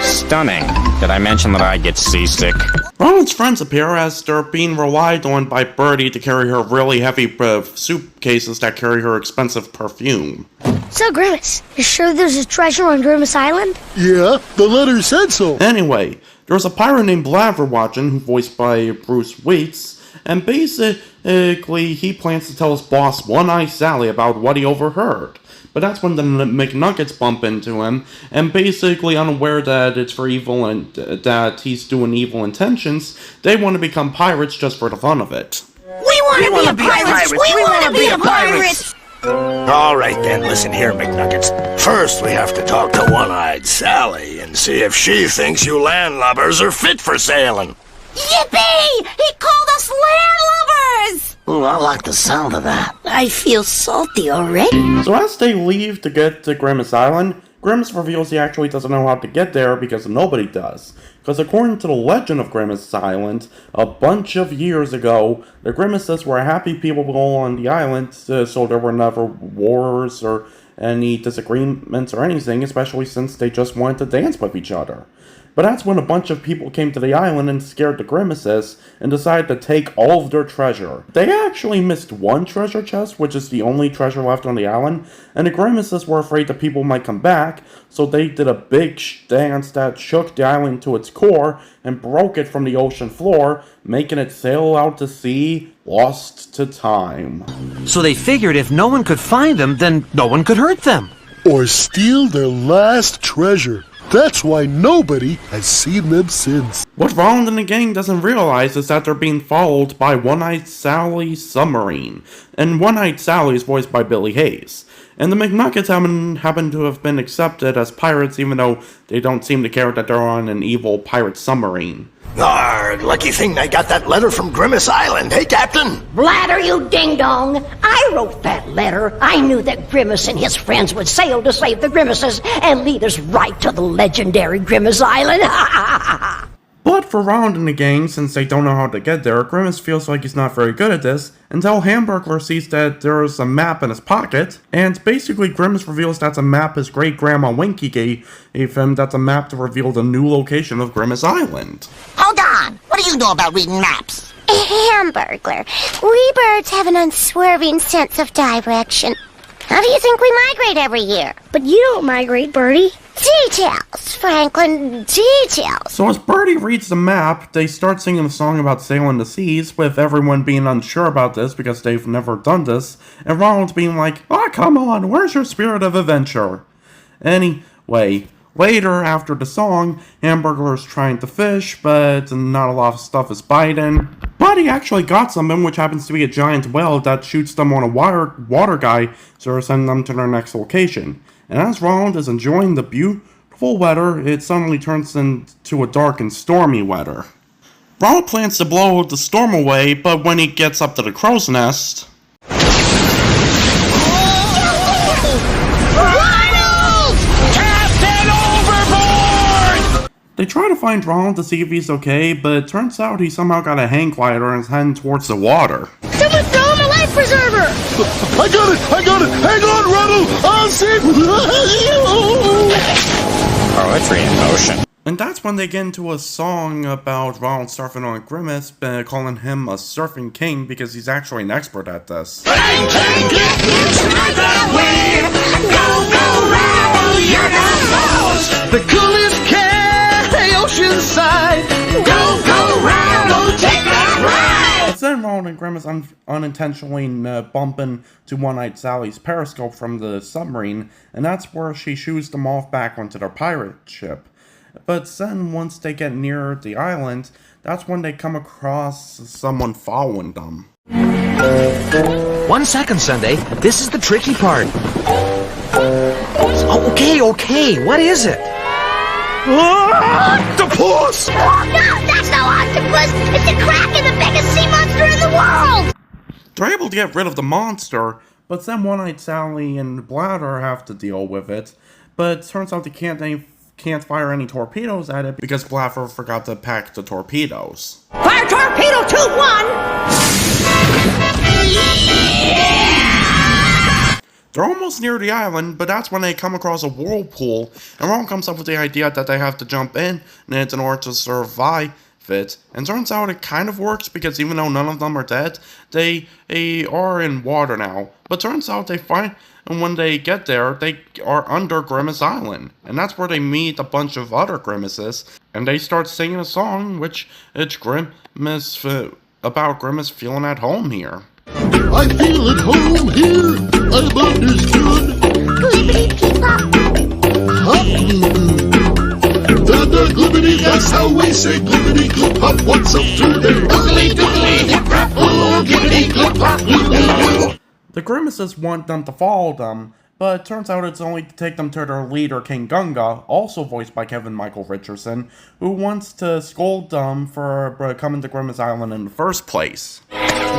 Stunning. Did I mention that I get seasick? Ronald's friends appear as they're being relied on by Birdie to carry her really heavy suitcases that carry her expensive perfume. So, Grimace, you sure there's a treasure on Grimace Island? Yeah, the letter said so. Anyway, there's a pirate named Blaver watching, voiced by Bruce Weitz, and basically he plans to tell his boss One-Eye Sally about what he overheard. But that's when the McNuggets bump into him, and basically unaware that it's for evil and that he's doing evil intentions, they want to become pirates just for the fun of it. We want to be pirates! We want to be pirates! All right then, listen here, McNuggets. First, we have to talk to One-Eyed Sally and see if she thinks you landlubbers are fit for sailing. Yippee! He called us landlubbers! Ooh, I like the sound of that. I feel salty already. So as they leave to get to Grimace Island, Grimace reveals he actually doesn't know how to get there because nobody does. Because according to the legend of Grimace Island, a bunch of years ago, the Grimaces were happy people on the island, so there were never wars or any disagreements or anything, especially since they just wanted to dance with each other. But that's when a bunch of people came to the island and scared the Grimaces and decided to take all of their treasure. They actually missed one treasure chest, which is the only treasure left on the island, and the Grimaces were afraid that people might come back, so they did a big dance that shook the island to its core and broke it from the ocean floor, making it sail out to sea, lost to time. So they figured if no one could find them, then no one could hurt them. Or steal their last treasure. That's why nobody has seen them since. What Ronald and the gang doesn't realize is that they're being followed by One-Eyed Sally's submarine. And One-Eyed Sally is voiced by Billy Hayes. And the McNuggets happen to have been accepted as pirates even though they don't seem to care that they're on an evil pirate submarine. Lucky thing I got that letter from Grimace Island, hey, Captain? Blather you, ding-dong! I wrote that letter. I knew that Grimace and his friends would sail to save the Grimaces and lead us right to the legendary Grimace Island. But for Ronald and the gang, since they don't know how to get there, Grimace feels like he's not very good at this, until Hamburglar sees that there's a map in his pocket, and basically Grimace reveals that's a map his great-grandma Winky gave him that's a map to reveal the new location of Grimace Island. Hold on! What do you know about reading maps? Hamburglar, we birds have an unswerving sense of direction. How do you think we migrate every year? But you don't migrate, Birdie. Details, Franklin, details. So as Birdie reads the map, they start singing a song about sailing the seas, with everyone being unsure about this because they've never done this, and Ronald being like, "Oh, come on, where's your spirit of adventure?" way. Later, after the song, Hamburglar's trying to fish, but not a lot of stuff is biting. But he actually got something, which happens to be a giant whale that shoots them on a water guy, so sending them to their next location. And as Ronald is enjoying the beautiful weather, it suddenly turns into a dark and stormy weather. Ronald plans to blow the storm away, but when he gets up to the crow's nest... They try to find Ronald to see if he's okay, but it turns out he somehow got a hang glider and is heading towards the water. Someone throw him a life preserver! I got it! Hang on, Ronald! I'll save you! Poetry in motion. And that's when they get into a song about Ronald surfing on Grimace, calling him a surfing king because he's actually an expert at this. Go, Ronald, you're the boss! The coolest cat! Oceanside. Go, Ronald, take that ride! But then Ronald and Grimace unintentionally bump into One-Eyed Sally's periscope from the submarine, and that's where she shoos them off back onto their pirate ship. But then once they get near the island, that's when they come across someone following them. 1 second, Sundae. This is the tricky part. Okay, what is it? Octopus! Oh, no, that's no octopus! It's the Kraken, the biggest sea monster in the world! They're able to get rid of the monster, but then One-Eyed Sally and Bladder have to deal with it. But it turns out they can't fire any torpedoes at it because Bladder forgot to pack the torpedoes. Fire torpedo 2-1! They're almost near the island, but that's when they come across a whirlpool, and Ronald comes up with the idea that they have to jump in it in order to survive it. And turns out it kind of works, because even though none of them are dead, they are in water now. But turns out and when they get there, they are under Grimace Island, and that's where they meet a bunch of other Grimaces, and they start singing a song, which it's Grimace, about Grimace feeling at home here. I feel at home here. I'm understood. Glibbity, that's how we say glibbity, glip hop. What's up today? Oogly doogly, hip rap, oh, gibbity, glip hop, glip. The Grimaces want them to follow them, but it turns out it's only to take them to their leader, King Gunga, also voiced by Kevin Michael Richardson, who wants to scold them for coming to Grimace Island in the first place.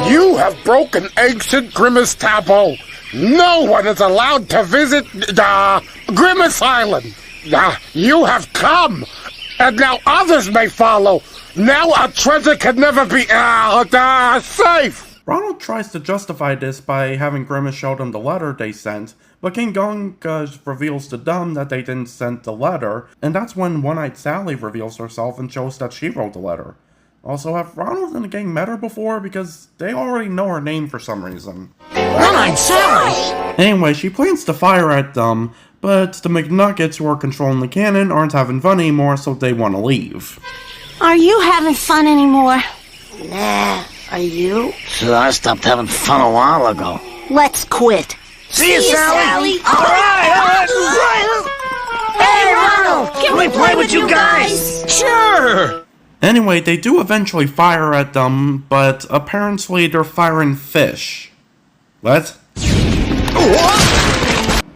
You have broken ancient Grimace taboo. No one is allowed to visit Grimace Island. You have come, and now others may follow. Now our treasure can never be safe. Ronald tries to justify this by having Grimace show them the letter they sent, but King Gunga reveals to them that they didn't send the letter, and that's when One-Eyed Sally reveals herself and shows that she wrote the letter. Also, have Ronald and the gang met her before? Because they already know her name for some reason. One-Eyed Sally! Anyway, she plans to fire at them, but the McNuggets who are controlling the cannon aren't having fun anymore, so they want to leave. Are you having fun anymore? Nah, are you? So I stopped having fun a while ago. Let's quit. See you, Sally! All right! Hey, Ronald! Can we play with you guys? Sure! Anyway, they do eventually fire at them, but apparently they're firing fish. What?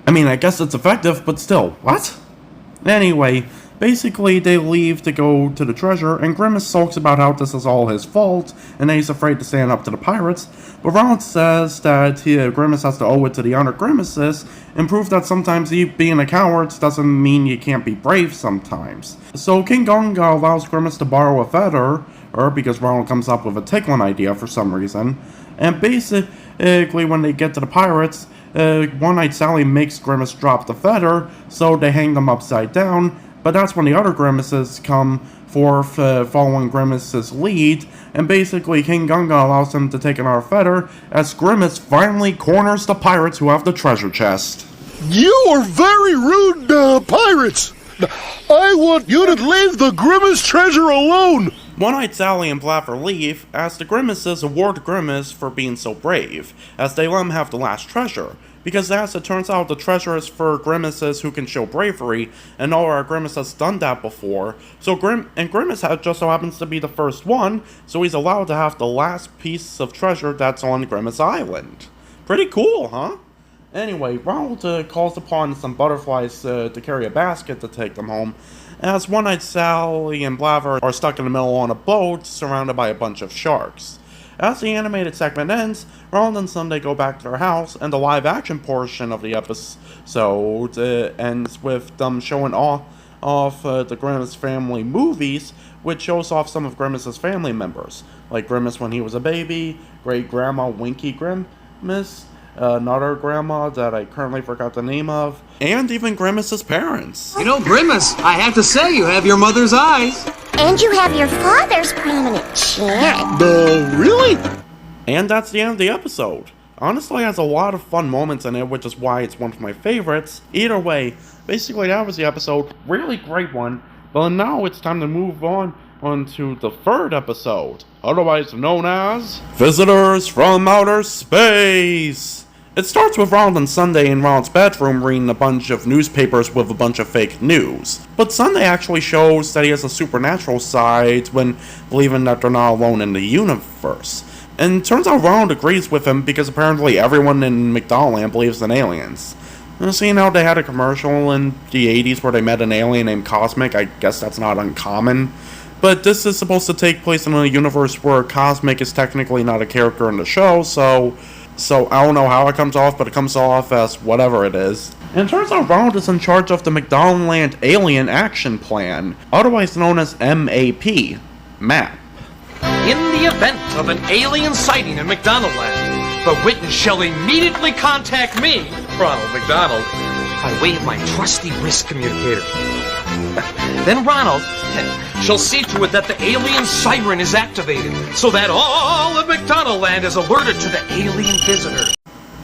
I mean, I guess it's effective, but still, what? Anyway, basically they leave to go to the treasure, and Grimace sulks about how this is all his fault, and he's afraid to stand up to the pirates, but Ronald says that Grimace has to owe it to the other Grimaces, and prove that sometimes being a coward doesn't mean you can't be brave sometimes. So King Gunga allows Grimace to borrow a feather, because Ronald comes up with a tickling idea for some reason, and basically when they get to the pirates, One-Eyed Sally makes Grimace drop the feather, so they hang them upside down, but that's when the other Grimaces come forth following Grimace's lead, and basically King Gunga allows him to take another feather, as Grimace finally corners the pirates who have the treasure chest. You are very rude, pirates. I want you to leave the Grimace treasure alone. One-Eyed Sally and Bladder leave, as the Grimaces award Grimace for being so brave, as they let him have the last treasure, because as it turns out, the treasure is for Grimaces who can show bravery, and nowhere Grimace has done that before. So Grimace just so happens to be the first one, so he's allowed to have the last piece of treasure that's on Grimace Island. Pretty cool, huh? Anyway, Ronald calls upon some butterflies to carry a basket to take them home, as One-Eyed Sally and Blaver are stuck in the middle on a boat surrounded by a bunch of sharks. As the animated segment ends, Ronald and Sundae go back to their house, and the live-action portion of the episode ends with them showing off the Grimace family movies, which shows off some of Grimace's family members, like Grimace when he was a baby, great-grandma Winky Grimace, another grandma that I currently forgot the name of, and even Grimace's parents. You know, Grimace, I have to say you have your mother's eyes. And you have your father's prominent chin. Really? And that's the end of the episode. Honestly, it has a lot of fun moments in it, which is why it's one of my favorites. Either way, basically that was the episode. Really great one. But now it's time to move on to the third episode, otherwise known as Visitors from Outer Space. It starts with Ronald and Sundae in Ronald's bedroom reading a bunch of newspapers with a bunch of fake news. But Sundae actually shows that he has a supernatural side when believing that they're not alone in the universe. And it turns out Ronald agrees with him because apparently everyone in McDonaldland believes in aliens. And seeing how they had a commercial in the 80s where they met an alien named Cosmic, I guess that's not uncommon. But this is supposed to take place in a universe where Cosmic is technically not a character in the show, so I don't know how it comes off, but it comes off as whatever it is. And it turns out Ronald is in charge of the McDonaldland Alien Action Plan, otherwise known as MAP. MAP. In the event of an alien sighting in McDonaldland, the witness shall immediately contact me, Ronald McDonald, by way of my trusty wrist communicator. Then Ronald shall see to it that the alien siren is activated, so that all of McDonaldland is alerted to the alien visitors.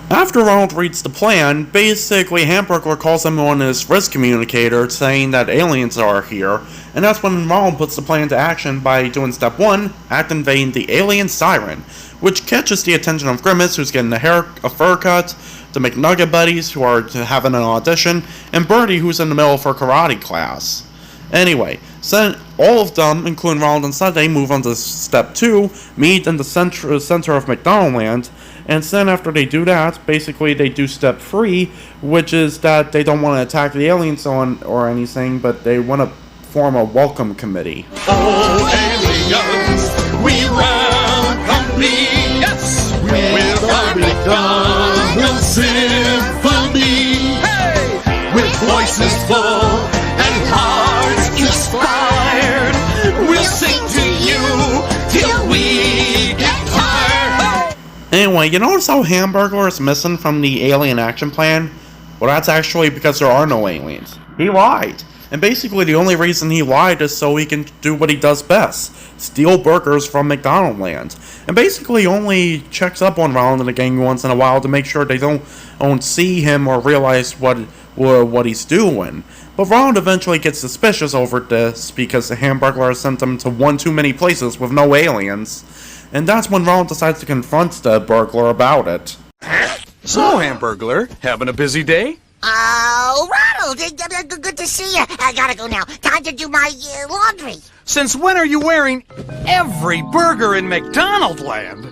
After Ronald reads the plan, basically Hamburglar calls him on his wrist communicator saying that aliens are here, and that's when Ronald puts the plan into action by doing step 1, activating the alien siren, which catches the attention of Grimace, who's getting a fur cut, the McNugget buddies, who are having an audition, and Birdie, who's in the middle of her karate class. Anyway, so all of them, including Ronald and Sundae, move on to step 2, meet in the center of McDonaldland, and then after they do that, basically they do step 3, which is that they don't want to attack the aliens or anything, but they want to form a welcome committee. Oh, aliens, we welcome thee, yes, with our McDonald symphony, hey, with voices full and hearts inspired, we'll sing to you till we get tired. Anyway, you notice how Hamburglar is missing from the alien action plan? Well, that's actually because there are no aliens. He lied. And basically the only reason he lied is so he can do what he does best, steal burgers from McDonaldland. And basically he only checks up on Ronald and the gang once in a while to make sure they don't see him or realize what he's doing. But Ronald eventually gets suspicious over this because the Hamburglar sent him to one too many places with no aliens. And that's when Ronald decides to confront the burglar about it. So, Hamburglar, having a busy day? Oh, Ronald, good to see you. I gotta go now. Time to do my laundry. Since when are you wearing every burger in McDonaldland?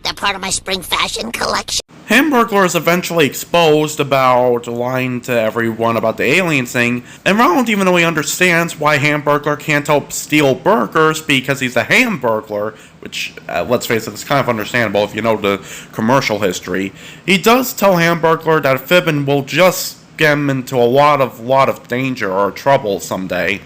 They're part of my spring fashion collection. Hamburglar is eventually exposed about lying to everyone about the alien thing, and Ronald, even though he understands why Hamburglar can't help steal burgers because he's a Hamburglar, which, let's face it, is kind of understandable if you know the commercial history, he does tell Hamburglar that fibbing will just get him into a lot of danger or trouble someday.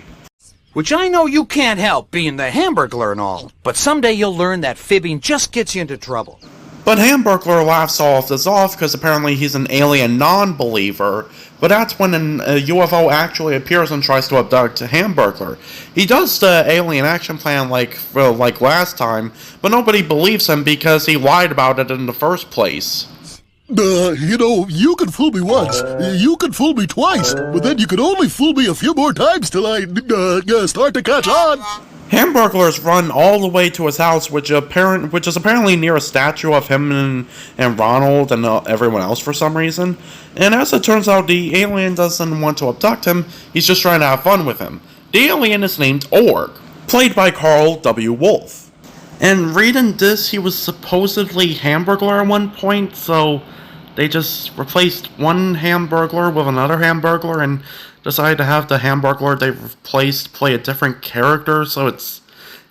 Which I know you can't help, being the Hamburglar and all, but someday you'll learn that fibbing just gets you into trouble. But Hamburglar laughs all of this off because apparently he's an alien non-believer, but that's when a UFO actually appears and tries to abduct Hamburglar. He does the alien action plan like last time, but nobody believes him because he lied about it in the first place. You know, you can fool me once, you can fool me twice, but then you can only fool me a few more times till I start to catch on. Hamburglars run all the way to his house, which is apparently near a statue of him and Ronald and everyone else for some reason. And as it turns out, the alien doesn't want to abduct him, he's just trying to have fun with him. The alien is named Org, played by Carl W. Wolf. And reading this, he was supposedly Hamburglar at one point, so they just replaced one Hamburglar with another Hamburglar and decided to have the Hamburglar they replaced play a different character, so it's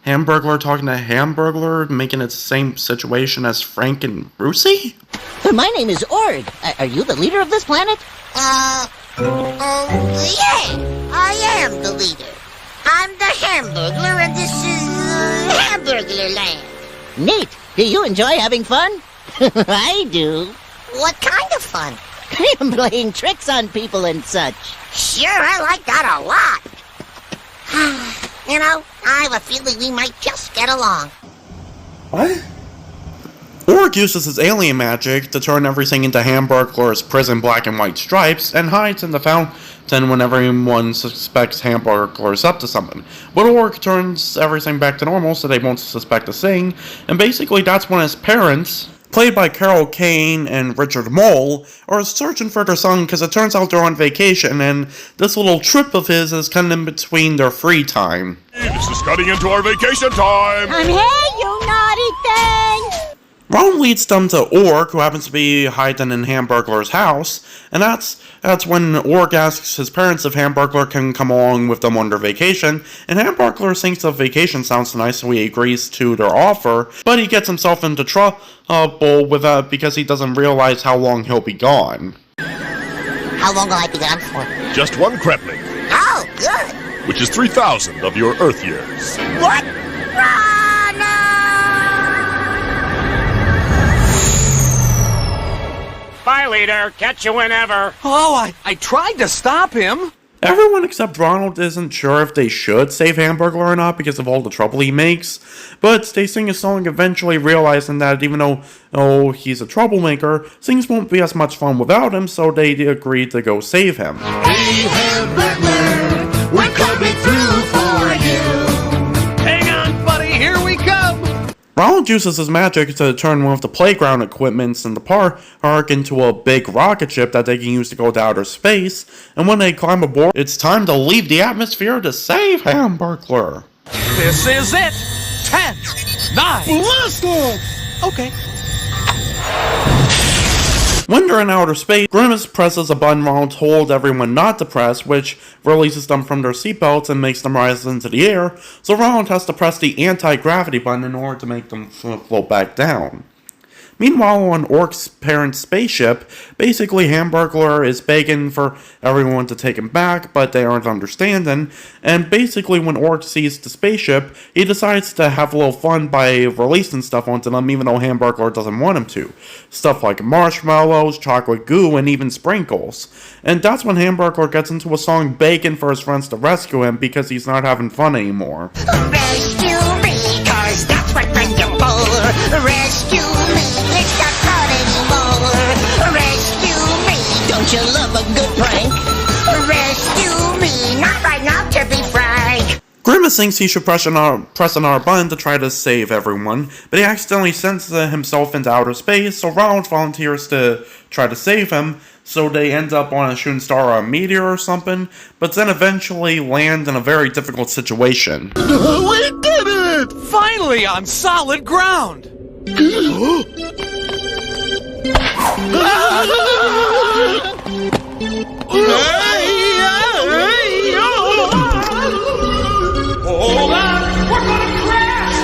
Hamburglar talking to Hamburglar, making it the same situation as Frank and Brucey? My name is Org. Are you the leader of this planet? Yeah, I am the leader. I'm the Hamburglar, and this is Hamburglarland. Neat. Do you enjoy having fun? I do. What kind of fun? Playing tricks on people and such. Sure, I like that a lot. You know, I have a feeling we might just get along. What? Org uses his alien magic to turn everything into Hamburglar's prison black and white stripes and hides in the fountain whenever anyone suspects Hamburglar's up to something. But Org turns everything back to normal so they won't suspect a thing, and basically that's when his parents, played by Carol Kane and Richard Mole, are searching for their son because it turns out they're on vacation and this little trip of his is kind of in between their free time. This is cutting into our vacation time! Come here, you naughty thing! Ron leads them to Org, who happens to be hiding in Hamburglar's house, and that's when Org asks his parents if Hamburglar can come along with them on their vacation, and Hamburglar thinks the vacation sounds nice, so he agrees to their offer, but he gets himself into trouble with because he doesn't realize how long he'll be gone. How long will I be gone for? Just one Kremlin. Oh, good. Which is 3,000 of your Earth years. What? Bye, leader. Catch you whenever. Oh, I tried to stop him. Everyone except Ronald isn't sure if they should save Hamburglar or not because of all the trouble he makes, but they sing a song eventually realizing that even though he's a troublemaker, things won't be as much fun without him, so they agree to go save him. Hey, Hamburglar, we're coming through for you. Hang on, buddy, here we come. Ronald uses his magic to turn one of the playground equipments in the park into a big rocket ship that they can use to go to outer space, and when they climb aboard, it's time to leave the atmosphere to save Hamburglar. This is it. 10, 9. Blast it! Okay. When they're in outer space, Grimace presses a button Ronald told everyone not to press, which releases them from their seatbelts and makes them rise into the air, so Ronald has to press the anti-gravity button in order to make them float back down. Meanwhile, on Org's parents' spaceship, basically Hamburglar is begging for everyone to take him back, but they aren't understanding, and basically when Org sees the spaceship, he decides to have a little fun by releasing stuff onto them even though Hamburglar doesn't want him to. Stuff like marshmallows, chocolate goo, and even sprinkles. And that's when Hamburglar gets into a song begging for his friends to rescue him because he's not having fun anymore. Rescue me, 'cause that's what friends are for. Rescue me, let's not hurt anymore. Rescue me, don't you love a good prank? Rescue me, not right now to be frank. Grimace thinks he should press another button to try to save everyone, but he accidentally sends himself into outer space, so Ronald volunteers to try to save him, so they end up on a shooting star or a meteor or something, but then eventually land in a very difficult situation. We did it! Finally on solid ground! Hold on! We're gonna crash!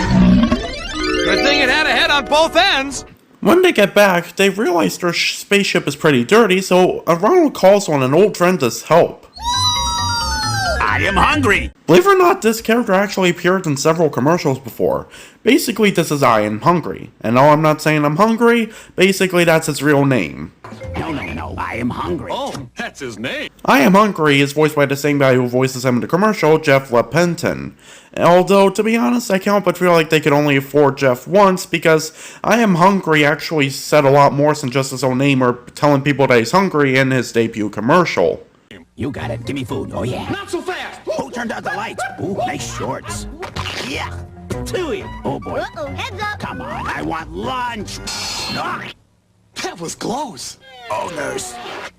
Good thing it had a head on both ends! When they get back, they realize their spaceship is pretty dirty, so Ronald calls on an old friend to help. I am hungry. Believe it or not, this character actually appeared in several commercials before. Basically, this is I Am Hungry. And no, I'm not saying I'm hungry, basically that's his real name. No, I am hungry. Oh, that's his name. I Am Hungry is voiced by the same guy who voices him in the commercial, Jeff LaPenton. Although, to be honest, I can't but feel like they could only afford Jeff once, because I Am Hungry actually said a lot more than just his own name or telling people that he's hungry in his debut commercial. You got it. Give me food. Oh, yeah. Not so fast! Who turned out the lights? Ooh, nice shorts. Yeah. To you. Oh, boy. Uh-oh, heads up. Come on, I want lunch. That was close. Oh, nurse.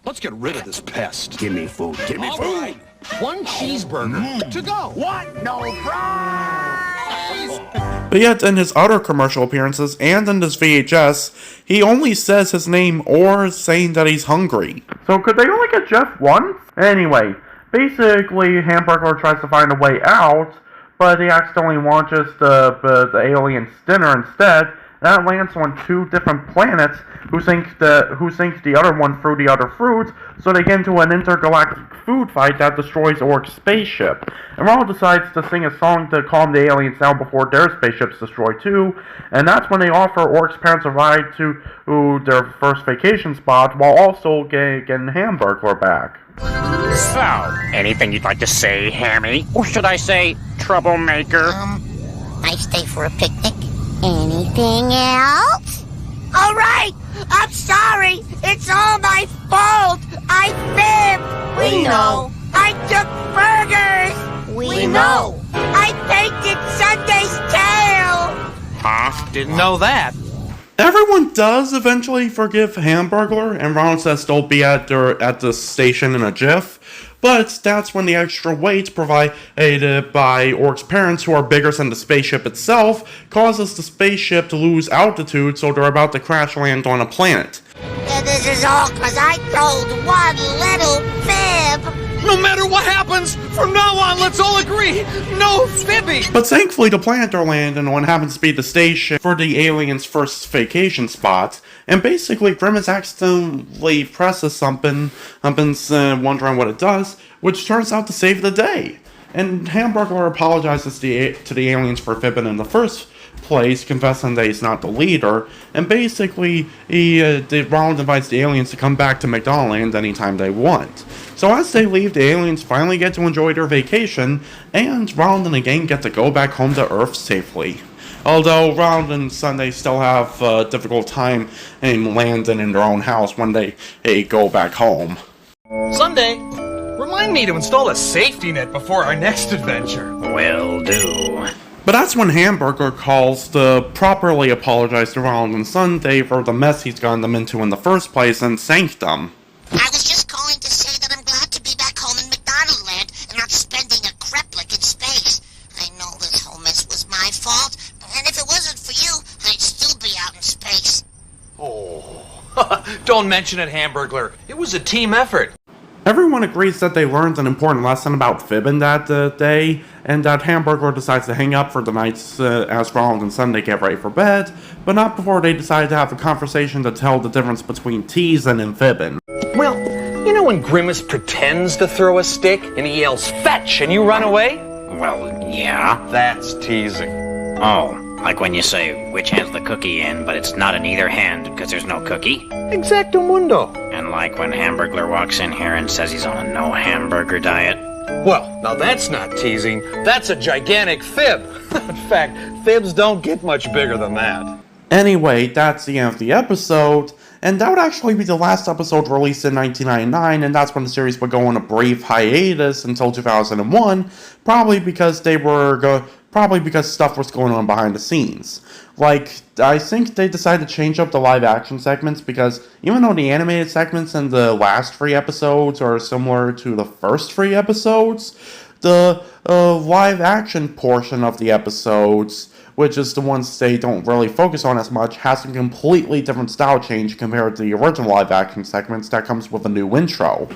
Let's get rid of this pest. Give me food. Give me All food. right. One cheeseburger to go. What? No fries? But yet, in his other commercial appearances and in this VHS, he only says his name or saying that he's hungry. So could they only get Jeff once? Anyway, basically, Hamburglar tries to find a way out, but he accidentally launches the alien's dinner instead. That lands on 2 different planets who sink the other one through the other fruits, so they get into an intergalactic food fight that destroys Orc's spaceship. And Ronald decides to sing a song to calm the aliens down before their spaceship's destroyed too, and that's when they offer Orc's parents a ride to their first vacation spot while also getting Hamburglar back. So, anything you'd like to say, Hammy? Or should I say, troublemaker? Nice day for a picnic. Anything else? All right, I'm sorry. It's all my fault. I fibbed. We know. I took burgers. We know. I painted Sunday's tail. Huh? Didn't know that. Everyone does eventually forgive Hamburglar, and Ronald says they'll be at the station in a jiff. But that's when the extra weight provided by Orc's parents, who are bigger than the spaceship itself, causes the spaceship to lose altitude, so they're about to crash land on a planet. And this is all because I told one little fib. No matter what happens, from now on, let's all agree, no fibbing. But thankfully, the planet they're landing on happens to be the station for the aliens' first vacation spot. And basically, Grimace accidentally presses something, wondering what it does, which turns out to save the day. And Hamburglar apologizes to the aliens for fibbing in the first place, confessing that he's not the leader. And basically, Ronald invites the aliens to come back to McDonaldland anytime they want. So as they leave, the aliens finally get to enjoy their vacation, and Ronald and the gang get to go back home to Earth safely. Although Ronald and Sundae still have a difficult time in landing in their own house when they go back home. Sundae, remind me to install a safety net before our next adventure. Will do. But that's when Hamburglar calls to properly apologize to Ronald and Sundae for the mess he's gotten them into in the first place and thank them. I was just calling to say that I'm glad to be back home in McDonaldland and not spending a kreplach in space. I know this whole mess was my fault, and if it wasn't for you, I'd still be out in space. Oh, don't mention it, Hamburglar. It was a team effort. Everyone agrees that they learned an important lesson about fibbing that day, and that Hamburglar decides to hang up for the night as Ronald and Sundae get ready for bed, but not before they decide to have a conversation to tell the difference between teasing and fibbing. Well, you know when Grimace pretends to throw a stick and he yells, "Fetch!" and you run away? Well, yeah. That's teasing. Oh, like when you say, which hand's the cookie in, but it's not in either hand because there's no cookie? Exactamundo. And like when Hamburglar walks in here and says he's on a no-hamburger diet? Well, now that's not teasing. That's a gigantic fib. In fact, fibs don't get much bigger than that. Anyway, that's the end of the episode, and that would actually be the last episode released in 1999, and that's when the series would go on a brief hiatus until 2001, probably because stuff was going on behind the scenes. Like, I think they decided to change up the live-action segments because even though the animated segments in the last 3 episodes are similar to the first 3 episodes, the live-action portion of the episodes, which is the ones they don't really focus on as much, has a completely different style change compared to the original live-action segments that comes with a new intro.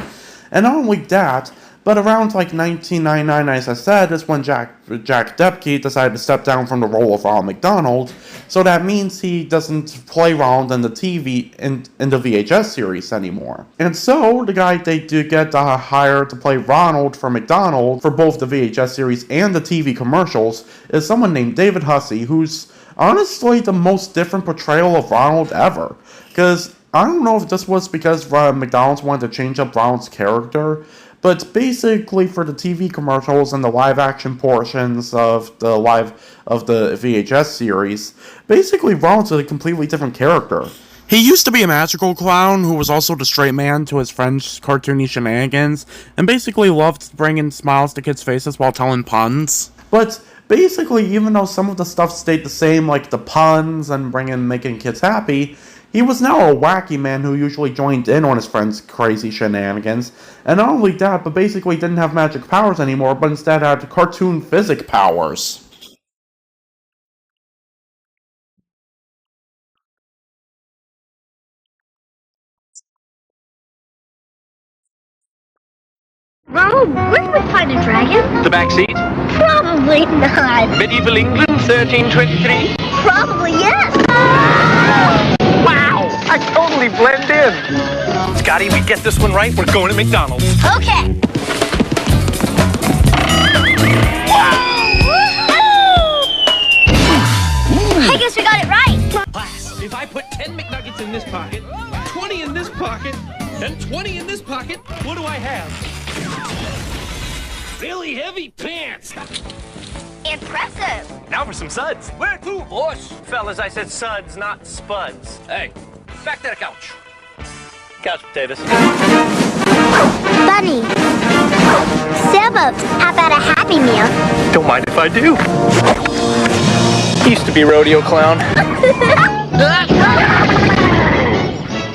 And not only that, but around like 1999, as I said, is when Jack Doepke decided to step down from the role of Ronald McDonald, so that means he doesn't play Ronald in the VHS series anymore. And so, the guy they do get to hire to play Ronald for McDonald for both the VHS series and the TV commercials is someone named David Hussey, who's honestly the most different portrayal of Ronald ever. Because I don't know if this was because McDonald's wanted to change up Ronald's character, but basically for the TV commercials and the live-action portions of the VHS series, basically Ronald's a completely different character. He used to be a magical clown who was also the straight man to his friends' cartoony shenanigans, and basically loved bringing smiles to kids' faces while telling puns. But basically, even though some of the stuff stayed the same, like the puns and making kids happy, he was now a wacky man who usually joined in on his friends' crazy shenanigans. And not only that, but basically didn't have magic powers anymore, but instead had cartoon physic powers. Ronald, where did we find a dragon? The back seat? Probably not. Medieval England, 1323? Probably yes. Wow! I totally blend in. Scotty, we get this one right, we're going to McDonald's. Okay. I guess we got it right. Class, if I put 10 McNuggets in this pocket, 20 in this pocket, and 20 in this pocket, what do I have? Really heavy pants. Impressive. Now for some suds. Where to, boss? Fellas, I said suds, not spuds. Hey, back to the couch. Couch potatoes. Bunny. Sailboats, how about a Happy Meal? Don't mind if I do. Used to be rodeo clown.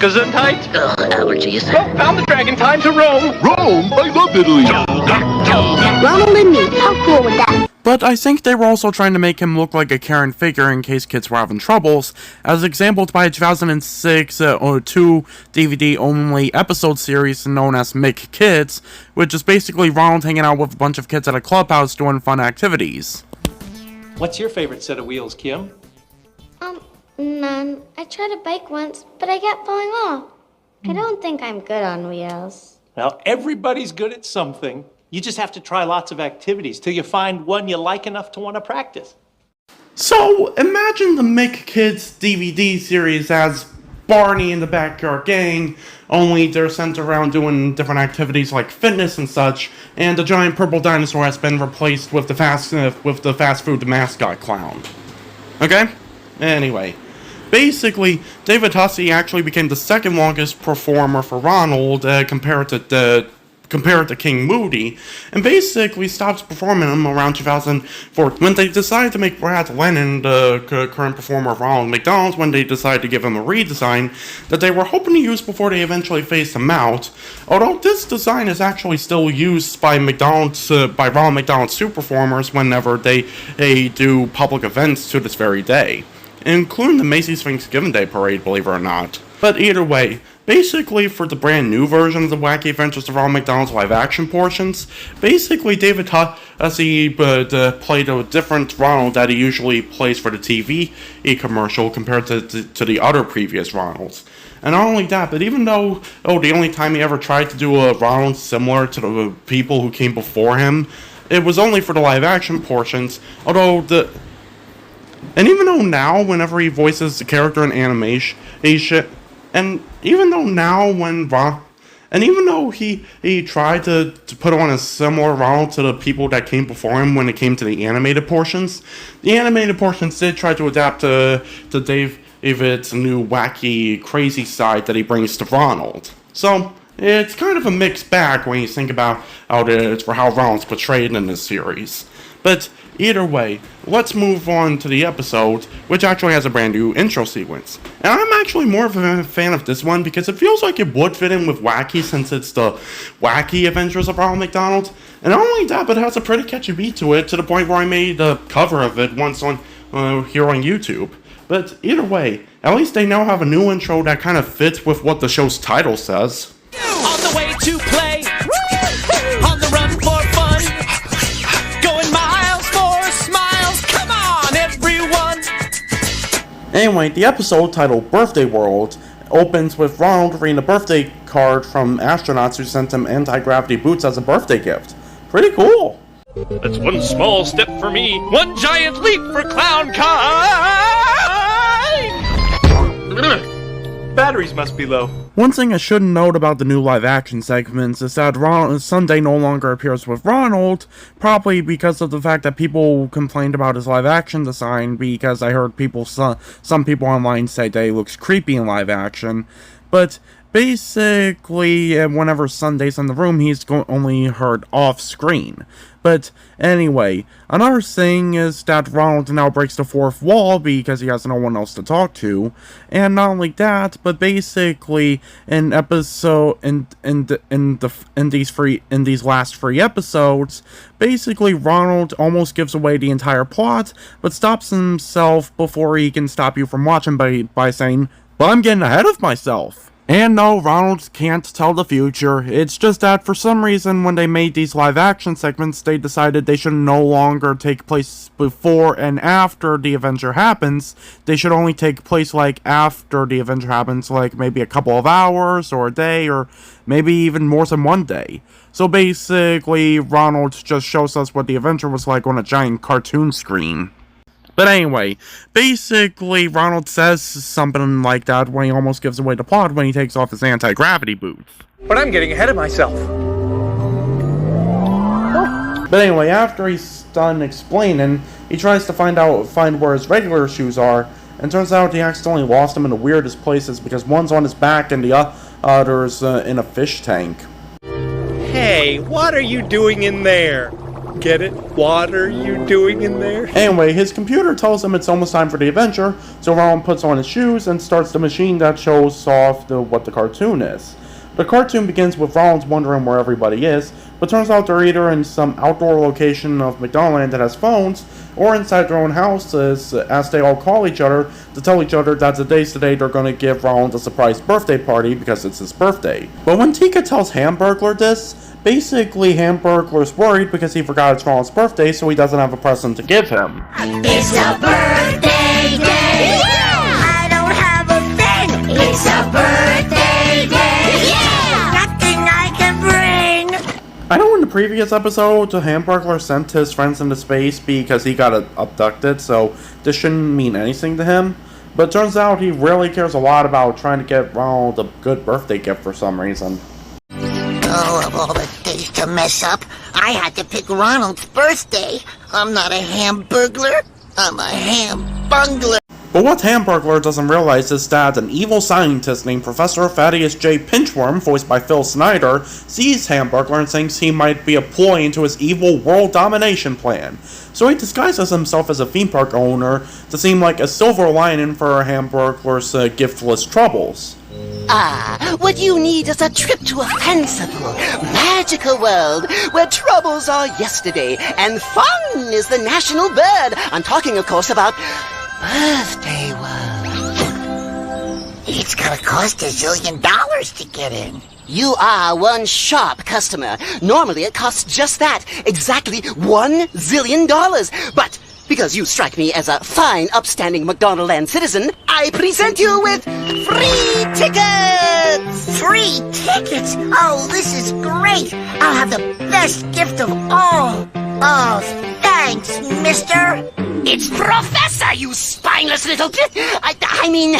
Gesundheit? Allergies. Oh, found the dragon. Time to roam. Rome? I love Italy. Ronald and me, how cool would that? But I think they were also trying to make him look like a caring figure in case kids were having troubles, as exampled by a 2006 or 2 DVD-only episode series known as Make Kids, which is basically Ronald hanging out with a bunch of kids at a clubhouse doing fun activities. What's your favorite set of wheels, Kim? None. I tried a bike once, but I kept falling off. I don't think I'm good on wheels. Well, everybody's good at something. You just have to try lots of activities till you find one you like enough to want to practice. So, imagine the Make Kids DVD series as Barney and the Backyard Gang, only they're sent around doing different activities like fitness and such, and the giant purple dinosaur has been replaced with the fast food mascot clown. Okay? Anyway. Basically, David Hussey actually became the second longest performer for Ronald compared to King Moody, and basically stopped performing him around 2004 when they decided to make Brad Lennon the current performer of Ronald McDonald, when they decided to give him a redesign that they were hoping to use before they eventually phased him out. Although this design is actually still used by Ronald McDonald suit performers whenever they do public events to this very day, including the Macy's Thanksgiving Day Parade, believe it or not. But either way, basically for the brand new version of the Wacky Adventures of Ronald McDonald's live action portions, basically David Hussey played a different Ronald that he usually plays for the TV commercial compared to the other previous Ronalds. And not only that, but even though the only time he ever tried to do a Ronald similar to the people who came before him, it was only for the live action portions, and even though now, whenever he voices the character in animation, and even though he tried to put on a similar Ronald to the people that came before him when it came to the animated portions did try to adapt to David's new wacky, crazy side that he brings to Ronald. So, it's kind of a mixed bag when you think about how Ronald's portrayed in this series. But either way, let's move on to the episode, which actually has a brand new intro sequence. And I'm actually more of a fan of this one because it feels like it would fit in with Wacky, since it's the Wacky Adventures of Ronald McDonald. And not only that, but it has a pretty catchy beat to it, to the point where I made a cover of it once on here on YouTube. But either way, at least they now have a new intro that kind of fits with what the show's title says. On the way to play, on the run for fun, going miles for smiles, come on everyone! Anyway, the episode, titled Birthday World, opens with Ronald reading a birthday card from astronauts who sent him anti-gravity boots as a birthday gift. Pretty cool! That's one small step for me, one giant leap for clown kind! Batteries must be low. One thing I should note about the new live-action segments is that Sundae no longer appears with Ronald, probably because of the fact that people complained about his live-action design, because I heard some people online say that he looks creepy in live-action. But basically, whenever Sundae's in the room, he's only heard off-screen. But anyway, another thing is that Ronald now breaks the fourth wall because he has no one else to talk to. And not only that, but basically in these last 3 episodes, basically Ronald almost gives away the entire plot, but stops himself before he can stop you from watching by saying, "But I'm getting ahead of myself." And no, Ronald can't tell the future. It's just that for some reason when they made these live action segments, they decided they should no longer take place before and after the adventure happens. They should only take place like after the adventure happens, like maybe a couple of hours or a day or maybe even more than one day. So basically, Ronald just shows us what the adventure was like on a giant cartoon screen. But anyway, basically, Ronald says something like that when he almost gives away the plot when he takes off his anti-gravity boots. But I'm getting ahead of myself. But anyway, after he's done explaining, he tries to find where his regular shoes are, and turns out he accidentally lost them in the weirdest places because one's on his back and the other's in a fish tank. Hey, what are you doing in there? Get it? What are you doing in there? Anyway, his computer tells him it's almost time for the adventure, so Ronald puts on his shoes and starts the machine that shows off what the cartoon is. The cartoon begins with Ronald wondering where everybody is, but turns out they're either in some outdoor location of McDonaldland that has phones, or inside their own houses, as they all call each other to tell each other that today's the day they're going to give Ronald a surprise birthday party because it's his birthday. But when Tika tells Hamburglar this, basically Hamburglar's worried because he forgot it's Ronald's birthday, so he doesn't have a present to give him. It's a birthday day! Yeah! I don't have a thing! It's a birthday day! Yeah! Nothing I can bring! I know in the previous episode, the Hamburglar sent his friends into space because he got abducted, so this shouldn't mean anything to him. But it turns out he really cares a lot about trying to get Ronald a good birthday gift for some reason. Oh, of all the days to mess up, I had to pick Ronald's birthday. I'm not a Hamburglar, I'm a Hambungler. But what Hamburglar doesn't realize is that an evil scientist named Professor Thaddeus J. Pinchworm, voiced by Phil Snyder, sees Hamburglar and thinks he might be a ploy into his evil world domination plan. So he disguises himself as a theme park owner to seem like a silver lining for Hamburglar's giftless troubles. Ah, what you need is a trip to a fanciful, magical world where troubles are yesterday and fun is the national bird. I'm talking, of course, about Birthday World. It's gonna cost $1 zillion to get in. You are one sharp customer. Normally it costs just that, exactly $1 zillion. But because you strike me as a fine, upstanding McDonaldland citizen, I present you with free tickets! Free tickets? Oh, this is great! I'll have the best gift of all! Oh, thanks, mister! It's Professor, you spineless little I mean,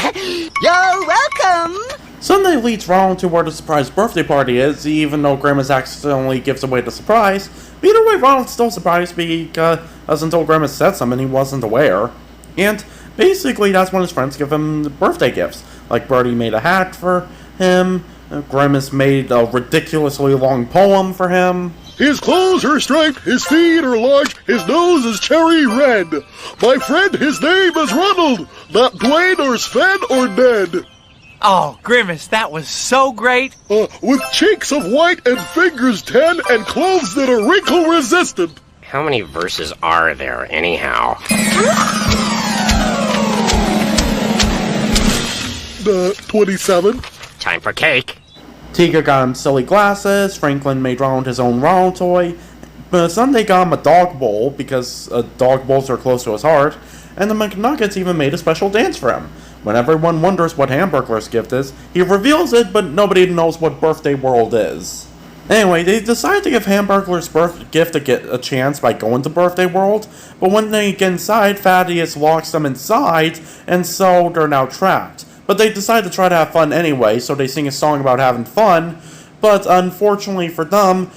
you're welcome! Sundae leads Ronald to where the surprise birthday party is, even though Grimace accidentally gives away the surprise. But either way, Ronald's still surprised because until Grimace said something he wasn't aware. And basically that's when his friends give him the birthday gifts. Like Birdie made a hat for him, Grimace made a ridiculously long poem for him. His clothes are striped, his feet are large, his nose is cherry red. My friend, his name is Ronald, not Dwayne or Sven or Ned. Oh, Grimace, that was so great. With cheeks of white and fingers 10 and clothes that are wrinkle resistant. How many verses are there, anyhow? 27. Time for cake. Tika got him silly glasses, Franklin made Ronald his own Ronald toy, but Sundae got him a dog bowl because dog bowls are close to his heart, and the McNuggets even made a special dance for him. When everyone wonders what Hamburglar's gift is, he reveals it, but nobody knows what Birthday World is. Anyway, they decide to give Hamburglar's gift a chance by going to Birthday World, but when they get inside, Thaddeus locks them inside, and so they're now trapped. But they decide to try to have fun anyway, so they sing a song about having fun, But unfortunately for them,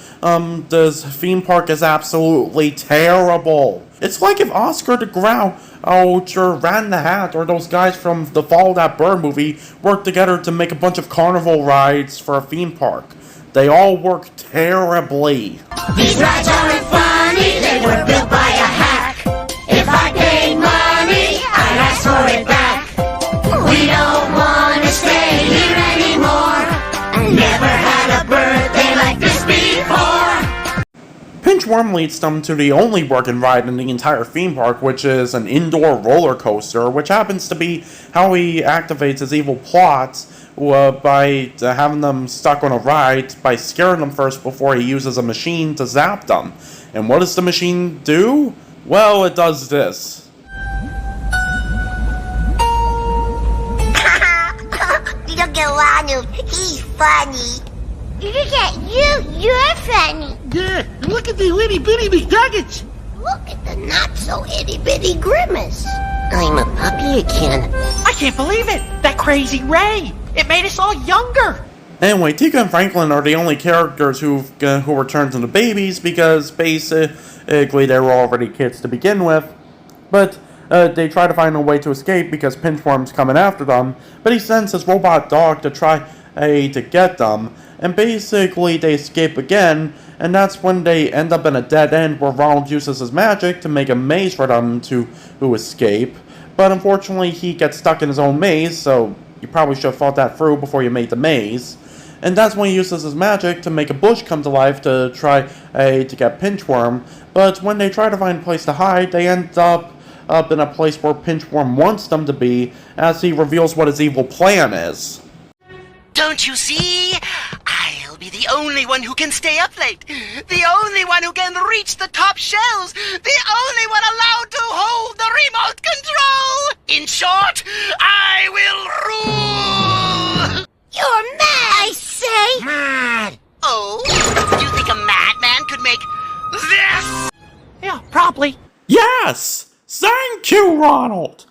this theme park is absolutely terrible. It's like if Oscar the Grouch or Rat in the Hat or those guys from the Follow That Bird movie worked together to make a bunch of carnival rides for a theme park. They all work terribly. These rides aren't funny, they were built by a hack. If I paid money, I'd ask for it back. We don't want to stay here anymore. Never had a birthday like this before. Pinchworm leads them to the only working ride in the entire theme park, which is an indoor roller coaster, which happens to be how he activates his evil plots by having them stuck on a ride by scaring them first before he uses a machine to zap them. And what does the machine do? Well, it does this. Look at Ronald, he's funny. Look at you, you're funny. Yeah, look at the itty bitty McNuggets. Look at the not so itty bitty Grimace. I'm a puppy again. I can't believe it! That crazy Ray! It made us all younger! Anyway, Tika and Franklin are the only characters who returned to the babies because basically they were already kids to begin with. But they try to find a way to escape because Pinchworm's coming after them, but he sends his robot dog to try to get them, and basically they escape again, and that's when they end up in a dead end where Ronald uses his magic to make a maze for them to escape, but unfortunately he gets stuck in his own maze, so you probably should have thought that through before you made the maze. And that's when he uses his magic to make a bush come to life to try to get Pinchworm, but when they try to find a place to hide, they end up in a place where Pinchworm wants them to be, as he reveals what his evil plan is. Don't you see? I'll be the only one who can stay up late. The only one who can reach the top shelves. The only one allowed to hold the remote control. In short, I will rule. You're mad, I say. Mad. Oh? Do you think a madman could make this? Yeah, probably. Yes! Thank you, Ronald!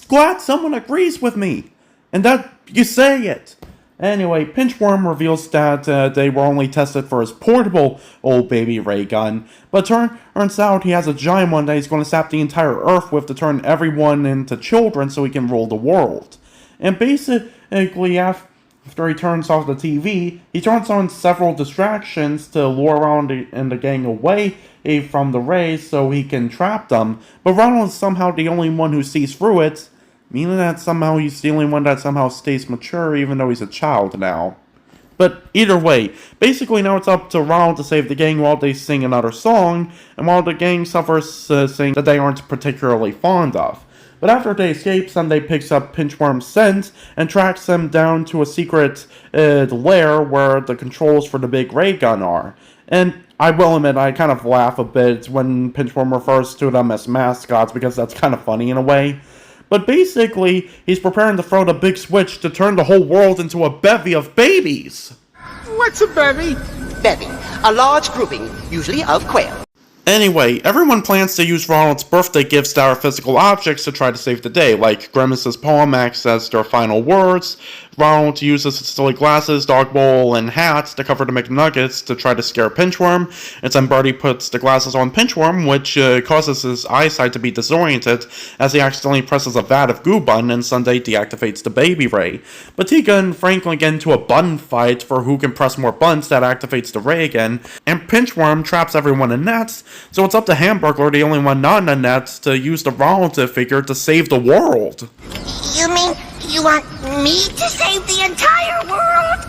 Glad someone agrees with me. And that you say it. Anyway, Pinchworm reveals that they were only tested for his portable old baby ray gun, but turns out he has a giant one that he's going to sap the entire Earth with to turn everyone into children so he can rule the world. And basically, after he turns off the TV, he turns on several distractions to lure around and the gang away from the rays so he can trap them, but Ronald is somehow the only one who sees through it, meaning that somehow he's the only one that somehow stays mature even though he's a child now. But either way, basically now it's up to Ronald to save the gang while they sing another song, and while the gang suffers things that they aren't particularly fond of. But after they escape, Sundae picks up Pinchworm's scent and tracks them down to a secret lair where the controls for the big ray gun are. And I will admit, I kind of laugh a bit when Pinchworm refers to them as mascots because that's kind of funny in a way. But basically, he's preparing to throw the big switch to turn the whole world into a bevy of babies. What's a bevy? Bevy, a large grouping, usually of quail. Anyway, everyone plans to use Ronald's birthday gifts that are physical objects to try to save the day, like Grimace's poem acts as their final words, Ronald uses his silly glasses, dog bowl, and hats to cover the McNuggets to try to scare Pinchworm, and then Birdie puts the glasses on Pinchworm, which causes his eyesight to be disoriented as he accidentally presses a vat of goo button, and Sundae deactivates the baby ray. But Tika and Franklin get into a button fight for who can press more buttons that activates the ray again, and Pinchworm traps everyone in nets, so it's up to Hamburglar, the only one not in the nets, to use the Ronald figure to save the world. You mean you want me to save the entire world?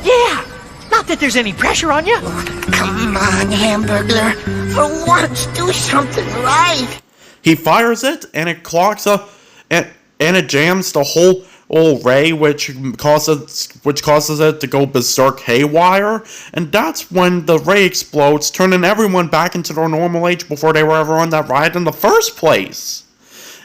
Yeah! Not that there's any pressure on you. Come on, Hamburglar. For once, do something right. He fires it, and it clocks up, and it jams the whole ray, which causes it to go berserk haywire, and that's when the ray explodes, turning everyone back into their normal age before they were ever on that ride in the first place.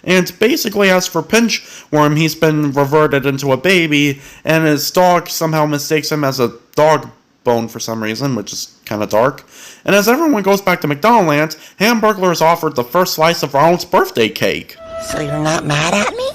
And basically, as for Pinchworm, he's been reverted into a baby, and his dog somehow mistakes him as a dog bone for some reason, which is kind of dark. And as everyone goes back to McDonaldland, Hamburglar is offered the first slice of Ronald's birthday cake. So you're not mad at me?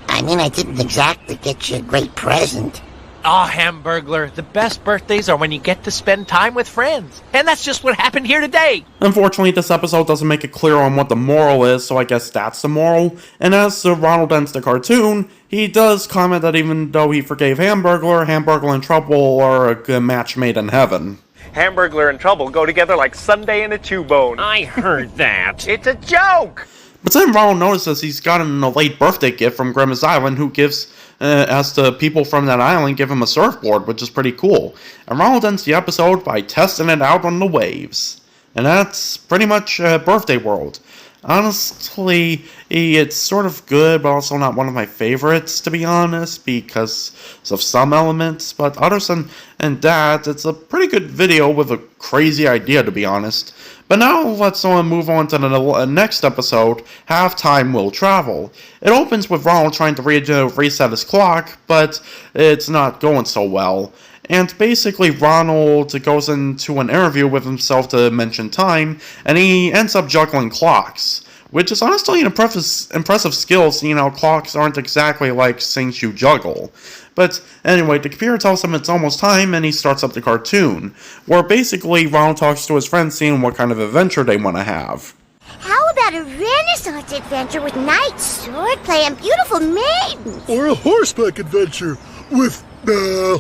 I mean, I didn't exactly get you a great present. Ah, Hamburglar, the best birthdays are when you get to spend time with friends. And that's just what happened here today. Unfortunately, this episode doesn't make it clear on what the moral is, so I guess that's the moral. And as Ronald ends the cartoon, he does comment that even though he forgave Hamburglar, Hamburglar and Trouble are a good match made in heaven. Hamburglar and Trouble go together like Sundae and a chew bone. I heard that. It's a joke! But then Ronald notices he's gotten a late birthday gift from Grimace Island, who gives, as the people from that island give him a surfboard, which is pretty cool. And Ronald ends the episode by testing it out on the waves. And that's pretty much Birthday World. Honestly, it's sort of good, but also not one of my favorites, to be honest, because of some elements. But other than that, it's a pretty good video with a crazy idea, to be honest. But now let's move on to the next episode, Halftime Will Travel. It opens with Ronald trying to reset his clock, but it's not going so well. And basically Ronald goes into an interview with himself to mention time, and he ends up juggling clocks, which is honestly an impressive skill, seeing how clocks aren't exactly like things you juggle. But anyway, the computer tells him it's almost time, and he starts up the cartoon, where basically Ronald talks to his friends, seeing what kind of adventure they want to have. How about a Renaissance adventure with knights, swordplay, and beautiful maidens? Or a horseback adventure with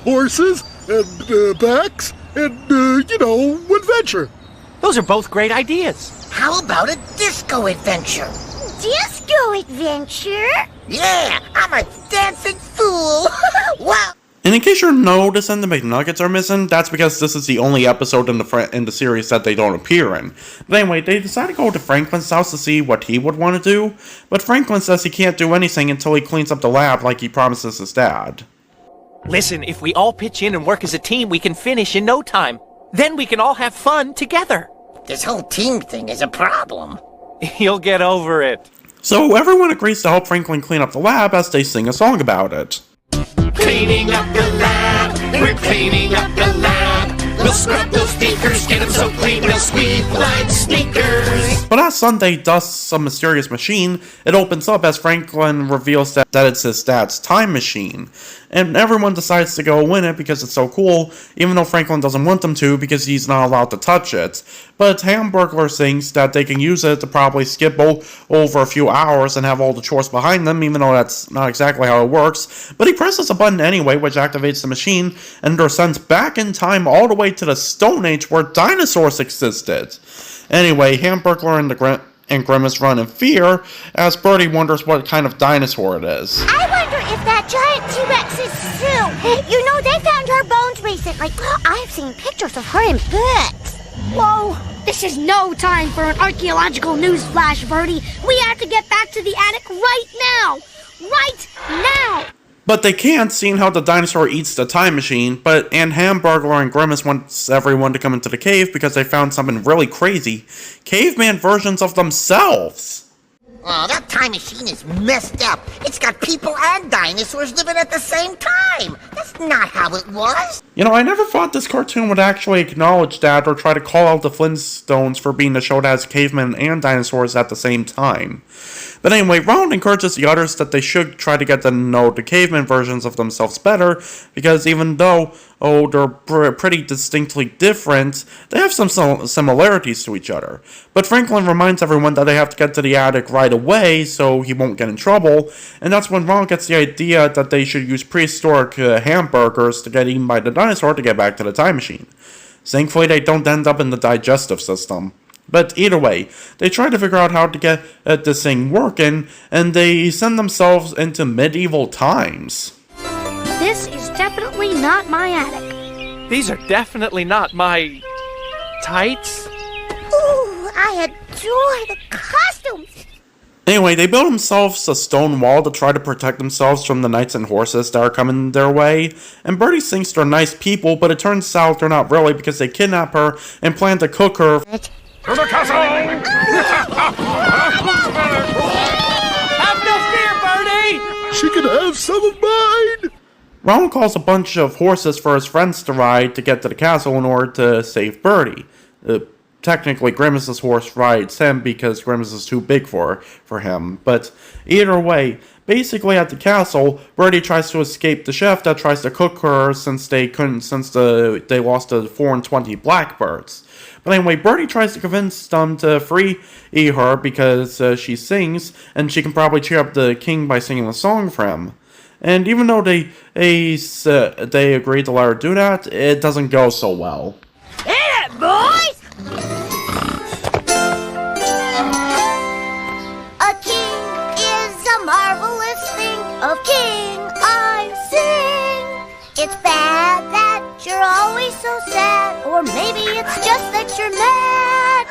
horses and backs and, adventure. Those are both great ideas. How about a disco adventure? Disco adventure? Yeah, I'm a dancing fool. Wow. And in case you're noticing the McNuggets are missing, that's because this is the only episode in the series that they don't appear in. But anyway, they decide to go to Franklin's house to see what he would want to do, but Franklin says he can't do anything until he cleans up the lab like he promises his dad. Listen, if we all pitch in and work as a team, we can finish in no time. Then we can all have fun together. This whole team thing is a problem. You'll get over it. So everyone agrees to help Franklin clean up the lab as they sing a song about it. Cleaning up the lab, we're cleaning up the lab. We'll scrub those stickers, get them so clean they'll squeak like sneakers. But as Sundae dusts a mysterious machine, it opens up as Franklin reveals that it's his dad's time machine. And everyone decides to go in it because it's so cool, even though Franklin doesn't want them to because he's not allowed to touch it. But Hamburglar thinks that they can use it to probably skip over a few hours and have all the chores behind them, even though that's not exactly how it works. But he presses a button anyway, which activates the machine, and they're sent back in time all the way to the Stone Age where dinosaurs existed. Anyway, Hamburglar and Grimace run in fear as Birdie wonders what kind of dinosaur it is. I wonder if that giant T-Rex is Sue. You know, they found her bones recently. I've seen pictures of her in books. Whoa, this is no time for an archaeological news flash, Birdie. We have to get back to the attic right now. Right now. But they can't, seeing how the dinosaur eats the time machine, and Hamburglar and Grimace wants everyone to come into the cave because they found something really crazy. Caveman versions of themselves! Oh, that time machine is messed up. It's got people and dinosaurs living at the same time. That's not how it was. You know, I never thought this cartoon would actually acknowledge that or try to call out the Flintstones for being the show that has cavemen and dinosaurs at the same time. But anyway, Ronald encourages the others that they should try to get to know the caveman versions of themselves better, because even though, they're pretty distinctly different, they have some similarities to each other. But Franklin reminds everyone that they have to get to the attic right away so he won't get in trouble, and that's when Ronald gets the idea that they should use prehistoric hamburgers to get eaten by the dinosaur to get back to the time machine. Thankfully, they don't end up in the digestive system. But either way, they try to figure out how to get this thing working, and they send themselves into medieval times. This is definitely not my attic. These are definitely not my tights. Ooh, I adore the costumes. Anyway, they build themselves a stone wall to try to protect themselves from the knights and horses that are coming their way. And Birdie thinks they're nice people, but it turns out they're not really because they kidnap her and plan to cook her. To the castle! Have no fear, Birdie! She can have some of mine! Ronald calls a bunch of horses for his friends to ride to get to the castle in order to save Birdie. Technically, Grimace's horse rides him because Grimace is too big for him. But either way, Basically, at the castle, Birdie tries to escape the chef that tries to cook her since they lost the 4 and 20 blackbirds. But anyway, Birdie tries to convince them to free her because she sings, and she can probably cheer up the king by singing the song for him. And even though they agreed to let her do that, it doesn't go so well. Hit it, boys! A king is a marvelous thing. Of king I sing. It's bad that you're always so sad, or maybe it's just that you're mad.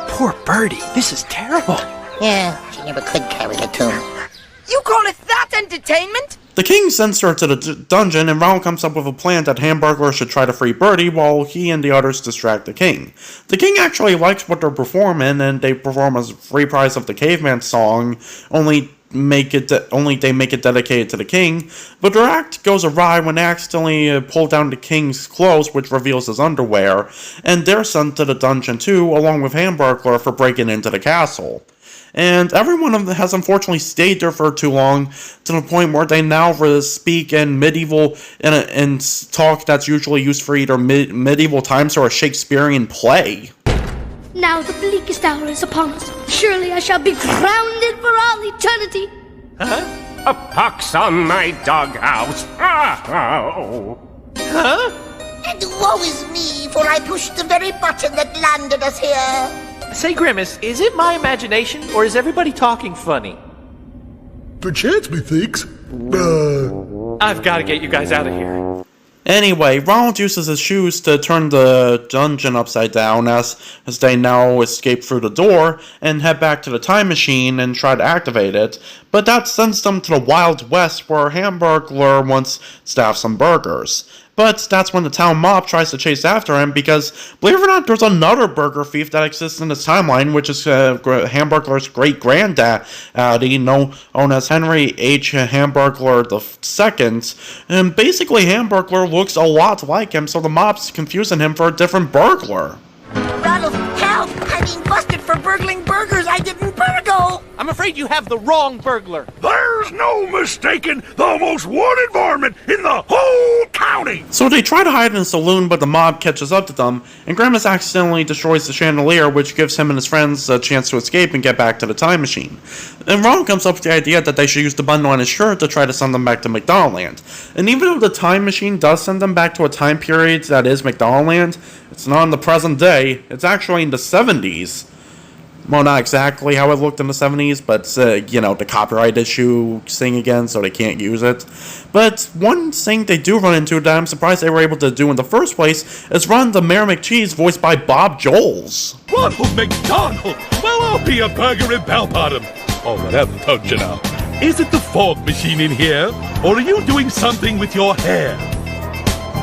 Poor Birdie, this is terrible. Yeah, she never could carry a tune. You call it that entertainment? The king sends her to the dungeon, and Ronald comes up with a plan that Hamburglar should try to free Birdie while he and the others distract the king. The king actually likes what they're performing, and they perform a reprise of the caveman song, only they make it dedicated to the king, but their act goes awry when they accidentally pull down the king's clothes, which reveals his underwear, and they're sent to the dungeon too, along with Hamburglar for breaking into the castle. And every one of them has unfortunately stayed there for too long, to the point where they now speak in medieval and talk that's usually used for either medieval times or a Shakespearean play. Now the bleakest hour is upon us. Surely I shall be grounded for all eternity. Huh? A pox on my doghouse. Oh. Huh? And woe is me, for I pushed the very button that landed us here. Say, Grimace, is it my imagination, or is everybody talking funny? Perchance, methinks. I've got to get you guys out of here. Anyway, Ronald uses his shoes to turn the dungeon upside down as they now escape through the door and head back to the time machine and try to activate it, but that sends them to the Wild West where Hamburglar wants to have some burgers. But that's when the town mob tries to chase after him because, believe it or not, there's another burger thief that exists in this timeline, which is Hamburglar's great-granddaddy, known as Henry H. Hamburglar II. And basically, Hamburglar looks a lot like him, so the mob's confusing him for a different burglar. Ronald, help! I'm being busted for burgling burgers I didn't burgle! I'm afraid you have the wrong burglar. There's no mistaking the most wanted varmint in the whole county! So they try to hide in a saloon, but the mob catches up to them, and Grimace accidentally destroys the chandelier, which gives him and his friends a chance to escape and get back to the time machine. And Ronald comes up with the idea that they should use the button on his shirt to try to send them back to McDonaldland. And even though the time machine does send them back to a time period that is McDonaldland, it's not in the present day, it's actually in the 70s. Well, not exactly how it looked in the 70s, but, the copyright issue thing again, so they can't use it. But one thing they do run into that I'm surprised they were able to do in the first place is run the Mayor McCheese voiced by Bob Joles. Ronald McDonald! Well, I'll be a burger in bell bottom. Oh, whatever, don't you know? Is it the fog machine in here, or are you doing something with your hair?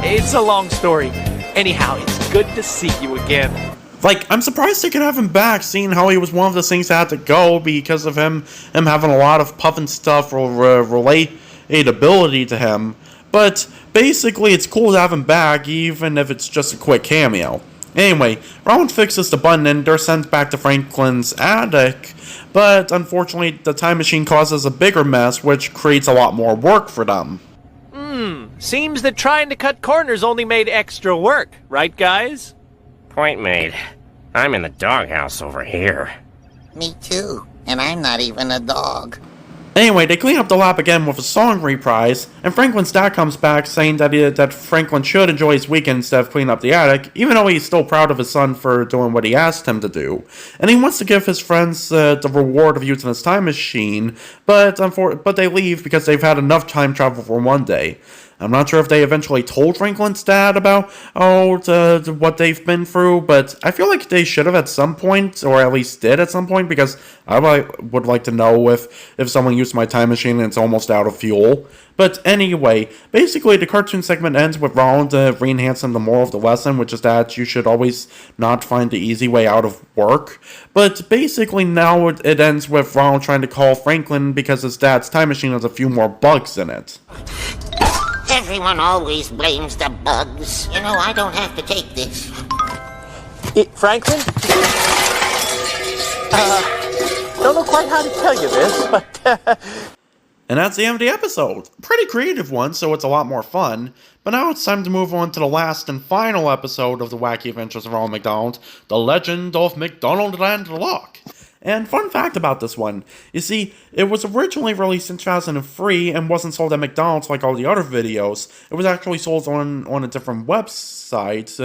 It's a long story. Anyhow, it's good to see you again. I'm surprised they could have him back, seeing how he was one of the things that had to go because of him having a lot of puffin stuff or relatability to him. But basically, it's cool to have him back, even if it's just a quick cameo. Anyway, Ronald fixes the button and they're sent back to Franklin's attic, but unfortunately, the time machine causes a bigger mess, which creates a lot more work for them. Seems that trying to cut corners only made extra work, right, guys? Point made. I'm in the doghouse over here. Me too, and I'm not even a dog. Anyway, they clean up the lap again with a song reprise, and Franklin's dad comes back saying that Franklin should enjoy his weekend instead of cleaning up the attic, even though he's still proud of his son for doing what he asked him to do. And he wants to give his friends the reward of using his time machine, but they leave because they've had enough time travel for one day. I'm not sure if they eventually told Franklin's dad about what they've been through, but I feel like they should have at some point, or at least did at some point, because I would like to know if someone used my time machine and it's almost out of fuel. But anyway, basically the cartoon segment ends with Ronald re-enhancing the moral of the lesson, which is that you should always not find the easy way out of work. But basically now it ends with Ronald trying to call Franklin because his dad's time machine has a few more bugs in it. Everyone always blames the bugs. You know, I don't have to take this. Franklin? Don't know quite how to tell you this, but... And that's the end of the episode. Pretty creative one, so it's a lot more fun. But now it's time to move on to the last and final episode of the Wacky Adventures of Ronald McDonald, The Legend of McDonaldland Lock. And fun fact about this one, you see, it was originally released in 2003 and wasn't sold at McDonald's like all the other videos. It was actually sold on a different website,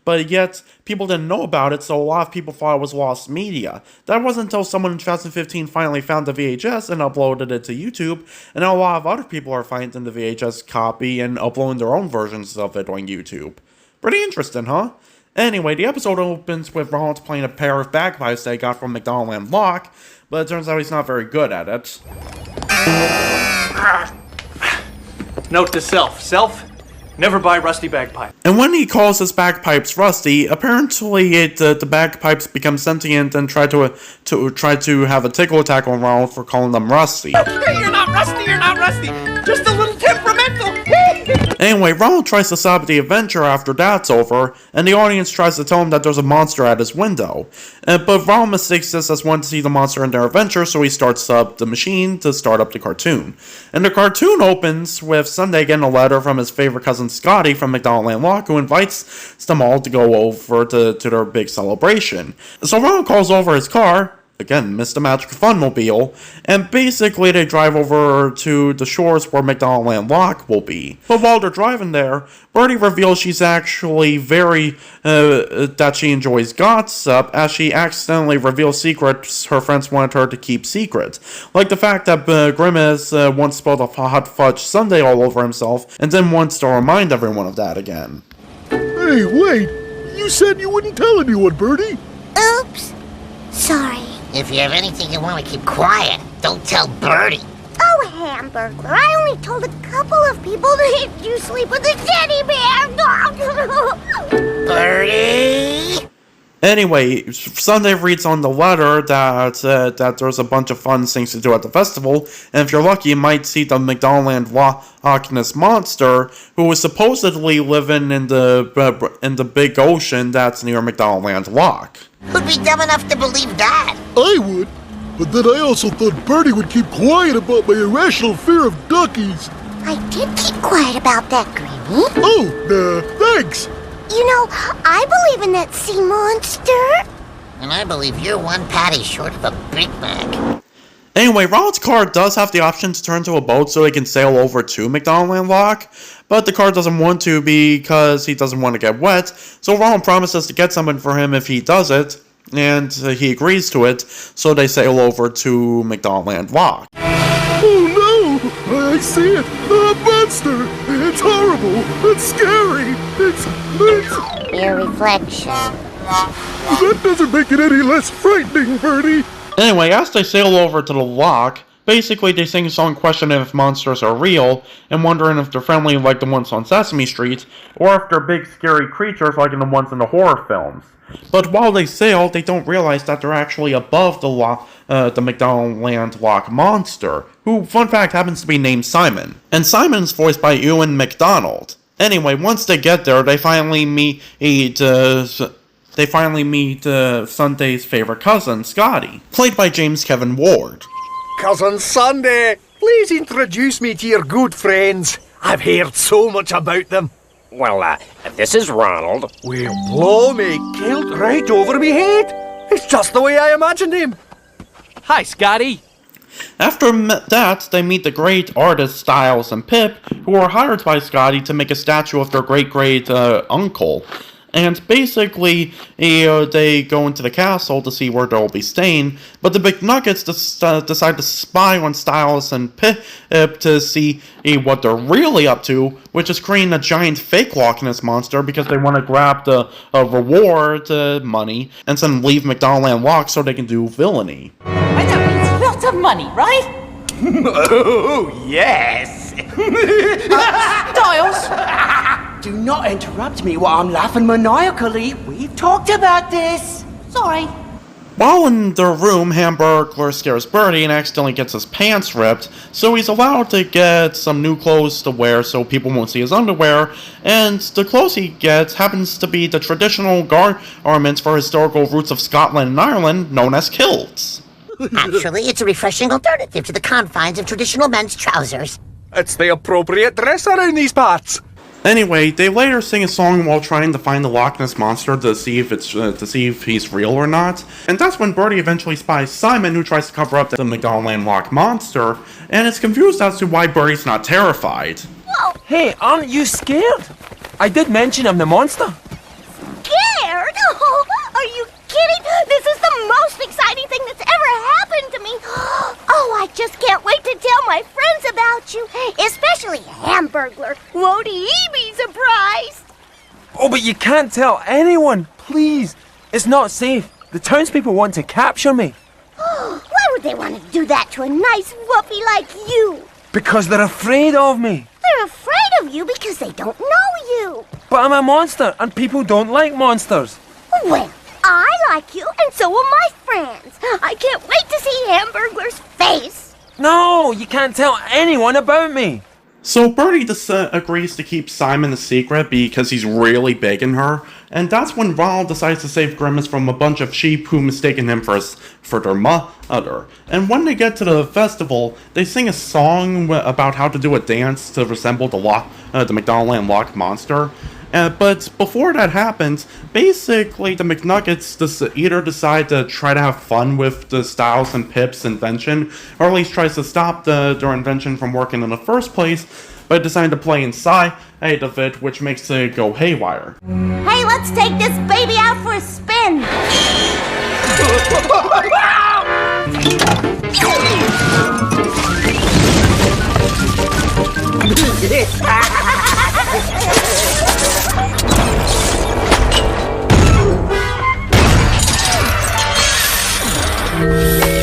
but yet people didn't know about it, so a lot of people thought it was lost media. That wasn't until someone in 2015 finally found the VHS and uploaded it to YouTube, and now a lot of other people are finding the VHS copy and uploading their own versions of it on YouTube. Pretty interesting, huh? Anyway, the episode opens with Ronald playing a pair of bagpipes that he got from McDonaldland Lock, but it turns out he's not very good at it. Note to self. Self, never buy rusty bagpipe. And when he calls his bagpipes rusty, apparently the bagpipes become sentient and try to have a tickle attack on Ronald for calling them rusty. You're not rusty, just a little temperamental. Anyway, Ronald tries to stop the adventure after that's over, and the audience tries to tell him that there's a monster at his window. But Ronald mistakes this as one to see the monster in their adventure, so he starts up the machine to start up the cartoon. And the cartoon opens with Sundae getting a letter from his favorite cousin Scotty from McDonaldland Lock, who invites them all to go over to their big celebration. So Ronald calls over his car, again, Mr. Magic Funmobile, and basically they drive over to the shores where McDonaldland Lock will be. But while they're driving there, Birdie reveals she's actually that she enjoys gossip, as she accidentally reveals secrets her friends wanted her to keep secret. Like the fact that Grimace once spilled a hot fudge sundae all over himself, and then wants to remind everyone of that again. Hey, wait! You said you wouldn't tell anyone, Birdie! Oops. Sorry. If you have anything you want to keep quiet, don't tell Birdie. Oh, Hamburglar, I only told a couple of people that you sleep with a teddy bear. Birdie! Anyway, Sunday reads on the letter that there's a bunch of fun things to do at the festival, and if you're lucky, you might see the McDonaldland Loch Ness Monster, who is supposedly living in the big ocean that's near McDonaldland Lock. Who'd be dumb enough to believe that? I would, but then I also thought Birdie would keep quiet about my irrational fear of duckies. I did keep quiet about that, Granny. Oh, thanks. You know, I believe in that sea monster. And I believe you're one patty short of a Big Mac. Anyway, Ronald's car does have the option to turn to a boat so he can sail over to McDonaldland Lock, but the car doesn't want to because he doesn't want to get wet, so Ronald promises to get something for him if he does it, and he agrees to it, so they sail over to McDonaldland Lock. Oh no! I see it! A monster! It's horrible! It's scary! It's... Your reflection. That doesn't make it any less frightening, Birdie! Anyway, as they sail over to the lock, basically they sing a song questioning if monsters are real, and wondering if they're friendly like the ones on Sesame Street, or if they're big scary creatures like the ones in the horror films. But while they sail, they don't realize that they're actually above the McDonaldland Lock monster, who, fun fact, happens to be named Simon. And Simon's voiced by Ewan McDonald. Anyway, once they get there, they finally meet Sundae's favorite cousin, Scotty, played by James Kevin Ward. Cousin Sundae, please introduce me to your good friends. I've heard so much about them. Well, this is Ronald. Well, blow me kilt right over me head. It's just the way I imagined him. Hi, Scotty. After that, they meet the great artists Styles and Pip, who are hired by Scotty to make a statue of their great uncle. And basically, they go into the castle to see where they'll be staying, but the McNuggets decide to spy on Styles and Pip to see what they're really up to, which is creating a giant fake Loch Ness monster because they want to grab the reward money and then leave McDonaldland Lock so they can do villainy. That means lots of money, right? Oh, yes! Styles? Do not interrupt me while I'm laughing maniacally. We've talked about this. Sorry. While in their room, Hamburglar scares Birdie and accidentally gets his pants ripped, so he's allowed to get some new clothes to wear so people won't see his underwear, and the clothes he gets happens to be the traditional garments for historical roots of Scotland and Ireland, known as kilts. Actually, it's a refreshing alternative to the confines of traditional men's trousers. It's the appropriate dress around these parts. Anyway, they later sing a song while trying to find the Loch Ness Monster to see if he's real or not. And that's when Birdie eventually spies Simon, who tries to cover up the McDonaldland Loch Monster, and is confused as to why Birdie's not terrified. Whoa. Hey, aren't you scared? I did mention I'm the monster. Scared? Oh, are you kidding? This is the most exciting thing that's ever happened to me. Oh, I just can't wait to tell my friends about you, especially Hamburglar. Won't he be surprised? Oh, but you can't tell anyone, please. It's not safe. The townspeople want to capture me. Why would they want to do that to a nice whoopee like you? Because they're afraid of me. They're afraid of you because they don't know you. But I'm a monster, and people don't like monsters. Well, I like you, and so will my friends. I can't wait to see Hamburglar's face. No, you can't tell anyone about me. So Birdie agrees to keep Simon a secret because he's really begging her, and that's when Ronald decides to save Grimace from a bunch of sheep who mistaken him for their mother. And when they get to the festival, they sing a song about how to do a dance to resemble the McDonaldland Loch Monster. But before that happens, basically the McNuggets either decide to try to have fun with the Styles and Pip's invention, or at least tries to stop their invention from working in the first place, by deciding to play inside of it, which makes it go haywire. Hey, let's take this baby out for a spin.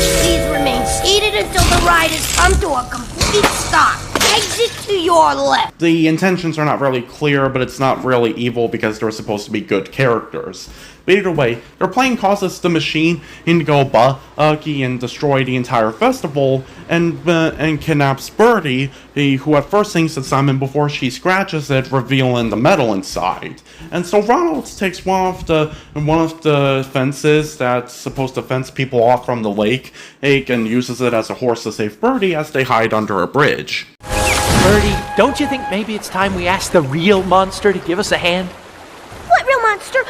Please remain seated until the ride has come to a complete stop. Exit to your left. The intentions are not really clear, but it's not really evil because they're supposed to be good characters. But either way, their plane causes the machine to go buggy and destroy the entire festival, and kidnaps Birdie, who at first sings to Simon before she scratches it, revealing the metal inside. And so Ronald takes one of the fences that's supposed to fence people off from the lake, and uses it as a horse to save Birdie as they hide under a bridge. Birdie, don't you think maybe it's time we ask the real monster to give us a hand? What real monster?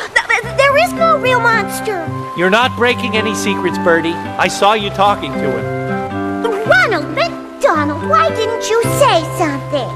There is no real monster. You're not breaking any secrets, Birdie. I saw you talking to him. Ronald McDonald, why didn't you say something?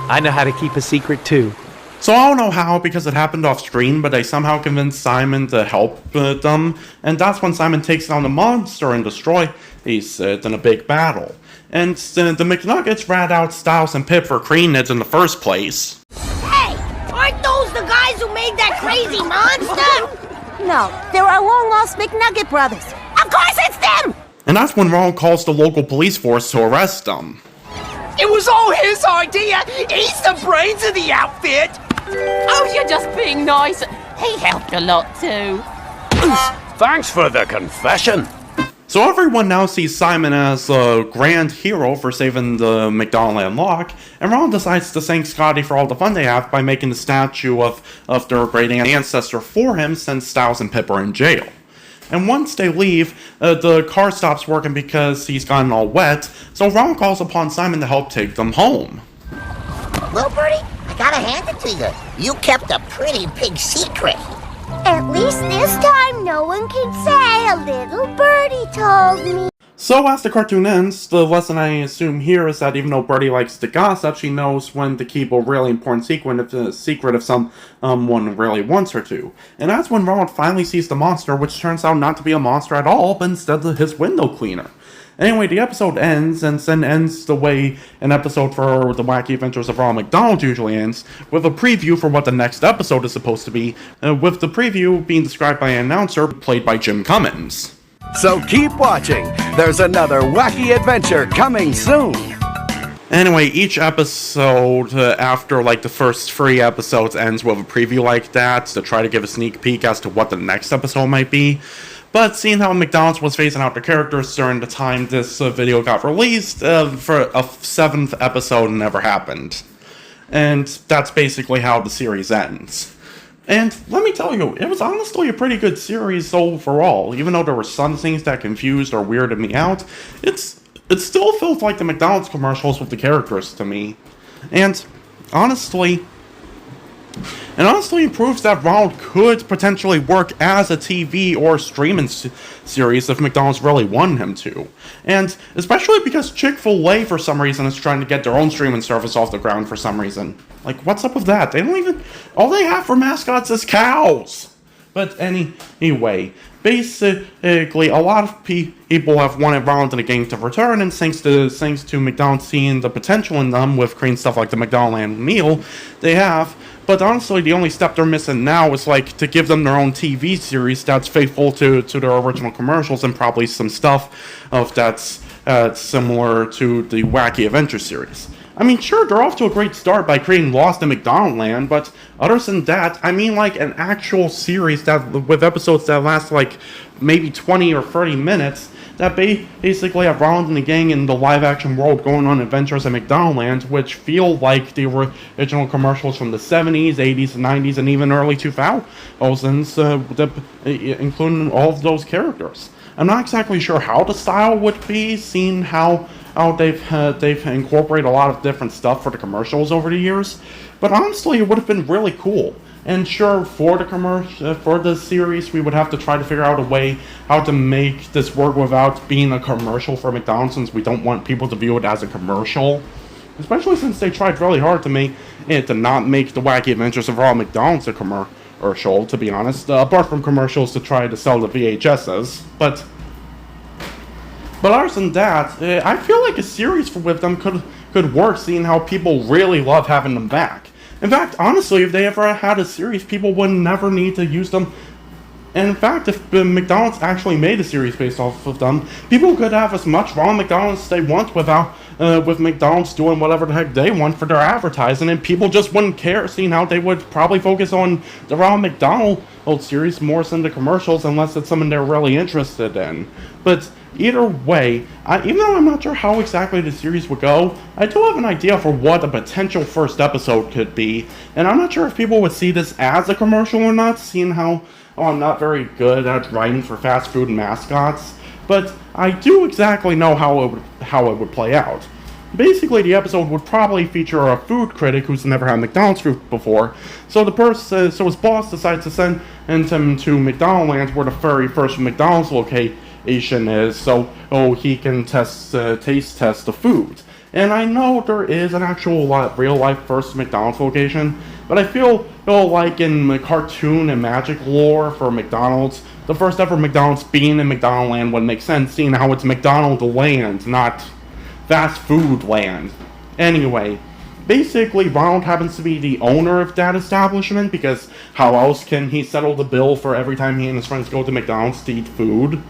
I know how to keep a secret, too. So I don't know how, because it happened off screen, but they somehow convinced Simon to help them, and that's when Simon takes down the monster and destroys it in a big battle. And the McNuggets rat out Styles and Pip for creating it in the first place. Hey, aren't those the guys who made that crazy monster? No, they're our long-lost McNugget brothers. Of course it's them! And that's when Ronald calls the local police force to arrest them. It was all his idea. He's the brains of the outfit. Oh, you're just being nice. He helped a lot too. Thanks for the confession. So everyone now sees Simon as a grand hero for saving the McDonaldland Loch, and Ronald decides to thank Scotty for all the fun they have by making a statue of their great ancestor for him, since Styles and Pip are in jail. And once they leave, the car stops working because he's gotten all wet, so Ronald calls upon Simon to help take them home. Well, Birdie, I gotta hand it to you. You kept a pretty big secret. At least this time no one can say a little birdie told me. So as the cartoon ends, the lesson I assume here is that even though Birdie likes to gossip, she knows when to keep a really important secret if someone really wants her to. And that's when Ronald finally sees the monster, which turns out not to be a monster at all, but instead his window cleaner. Anyway, the episode ends, and then ends the way an episode for The Wacky Adventures of Ronald McDonald usually ends, with a preview for what the next episode is supposed to be, with the preview being described by an announcer played by Jim Cummins. So keep watching. There's another wacky adventure coming soon. Anyway, each episode after like the first 3 episodes ends with a preview like that to try to give a sneak peek as to what the next episode might be. But seeing how McDonald's was phasing out the characters during the time this video got released, for a 7th episode never happened. And that's basically how the series ends. And let me tell you, it was honestly a pretty good series overall. Even though there were some things that confused or weirded me out, it still felt like the McDonald's commercials with the characters to me. And honestly, it proves that Ronald could potentially work as a TV or streaming series if McDonald's really wanted him to. And especially because Chick-fil-A for some reason is trying to get their own streaming service off the ground for some reason. Like, what's up with that? They don't even... All they have for mascots is cows! But anyway, basically, a lot of people have wanted Ronald and the gang to return, and thanks to McDonald's seeing the potential in them with creating stuff like the McDonaldland meal, they have. But honestly, the only step they're missing now is, like, to give them their own TV series that's faithful to their original commercials, and probably some stuff that's similar to the Wacky Adventure series. I mean, sure, they're off to a great start by creating Lost in McDonaldLand, but other than that, I mean, like, an actual series with episodes that last, like, maybe 20 or 30 minutes, that basically have Ronald and the gang in the live-action world going on adventures in McDonaldland, which feel like the original commercials from the 70s, 80s, 90s, and even early 2000s, including all of those characters. I'm not exactly sure how the style would be, seeing how they've incorporated a lot of different stuff for the commercials over the years, but honestly, it would have been really cool. And sure, for the series, we would have to try to figure out a way how to make this work without being a commercial for McDonald's, since we don't want people to view it as a commercial. Especially since they tried really hard to not make the Wacky Adventures of Ronald McDonald's a commercial, to be honest, apart from commercials to try to sell the VHSs. But other than that, I feel like a series with them could work, seeing how people really love having them back. In fact, honestly, if they ever had a series, people would never need to use them. And in fact, if McDonald's actually made a series based off of them, people could have as much Ronald McDonald's as they want with McDonald's doing whatever the heck they want for their advertising, and people just wouldn't care, seeing how they would probably focus on the Ronald McDonald series more than the commercials, unless it's something they're really interested in. But either way, even though I'm not sure how exactly the series would go, I do have an idea for what a potential first episode could be, and I'm not sure if people would see this as a commercial or not, seeing how I'm not very good at writing for fast food mascots, but I do exactly know how it would play out. Basically, the episode would probably feature a food critic who's never had McDonald's food before, so his boss decides to send him to McDonaldland, where the very first McDonald's location is, so he can taste test the food. And I know there is an actual real-life first McDonald's location, but I feel like in the cartoon and magic lore for McDonald's, the first ever McDonald's being in McDonaldland would make sense, seeing how it's McDonaldland, not fast food land. Anyway, basically Ronald happens to be the owner of that establishment, because how else can he settle the bill for every time he and his friends go to McDonald's to eat food?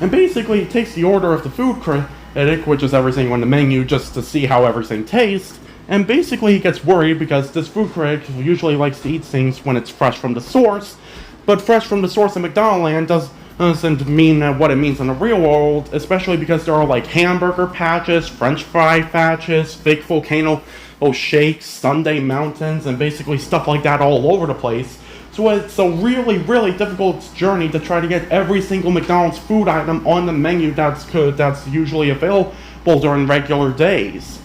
And basically he takes the order of the food critic, which is everything on the menu, just to see how everything tastes, and basically he gets worried because this food critic usually likes to eat things when it's fresh from the source, but fresh from the source in McDonaldland doesn't mean what it means in the real world, especially because there are like hamburger patches, french fry patches, fake volcano shakes, Sundae mountains, and basically stuff like that all over the place. So it's a really, really difficult journey to try to get every single McDonald's food item on the menu that's usually available during regular days.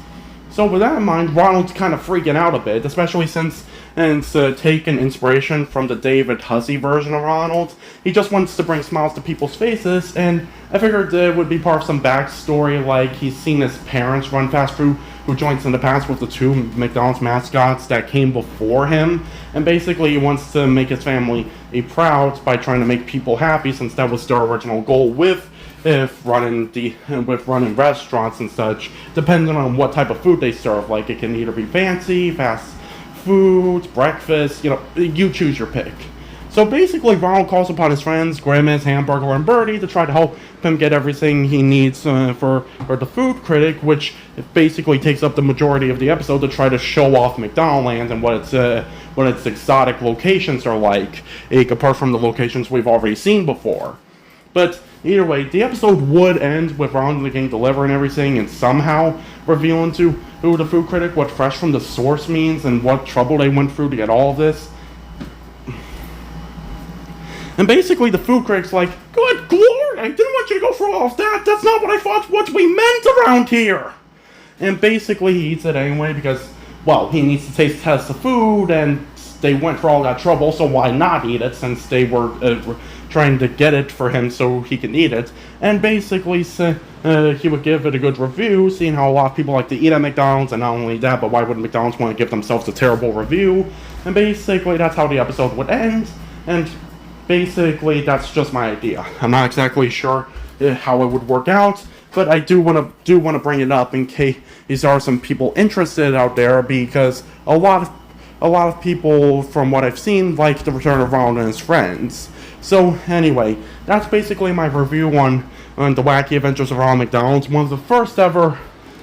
So with that in mind, Ronald's kind of freaking out a bit, especially since it's taken inspiration from the David Hussey version of Ronald. He just wants to bring smiles to people's faces, and I figured it would be part of some backstory, like he's seen his parents run fast food, who joins in the past with the two McDonald's mascots that came before him, and basically he wants to make his family proud by trying to make people happy, since that was their original goal with running restaurants and such, depending on what type of food they serve. Like, it can either be fancy, fast food, breakfast, you choose your pick. So basically, Ronald calls upon his friends, Grimace, Hamburglar, and Birdie, to try to help him get everything he needs for the food critic, which basically takes up the majority of the episode to try to show off McDonaldland and what its exotic locations are like, apart from the locations we've already seen before. But either way, the episode would end with Ronald and the gang delivering everything, and somehow revealing to who the food critic what fresh from the source means and what trouble they went through to get all of this. And basically the food critic's like, good Lord, I didn't want you to go through all of that. That's not what I thought what we meant around here. And basically he eats it anyway because, well, he needs to taste test the food, and they went through all that trouble, so why not eat it since they were trying to get it for him so he can eat it. And basically he would give it a good review, seeing how a lot of people like to eat at McDonald's, and not only that, but why would McDonald's want to give themselves a terrible review? And basically that's how the episode would end, and basically that's just my idea. I'm not exactly sure how it would work out, but I do want to bring it up in case there are some people interested out there, because a lot of people, from what I've seen, like the return of Ronald and his friends. So anyway, that's basically my review on the Wacky Adventures of Ronald McDonald, one of the first ever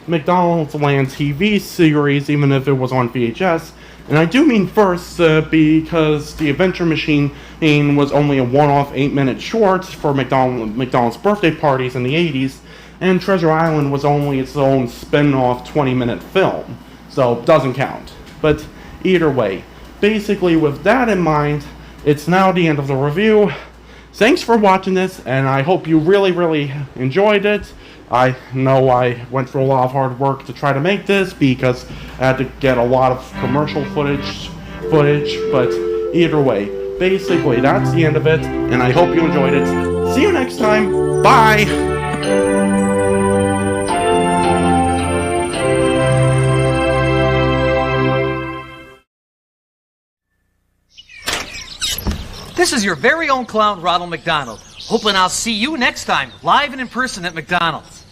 McDonald'sland TV series, even if it was on VHS. And I do mean first because the Adventure Machine was only a one-off 8-minute short for McDonald's birthday parties in the 80s, and Treasure Island was only its own spin-off 20-minute film, so it doesn't count. But either way, basically with that in mind, it's now the end of the review. Thanks for watching this, and I hope you really enjoyed it. I know I went through a lot of hard work to try to make this because I had to get a lot of commercial footage, but either way, basically that's the end of it, and I hope you enjoyed it. See you next time. Bye! This is your very own clown, Ronald McDonald. Hoping I'll see you next time, live and in person at McDonald's.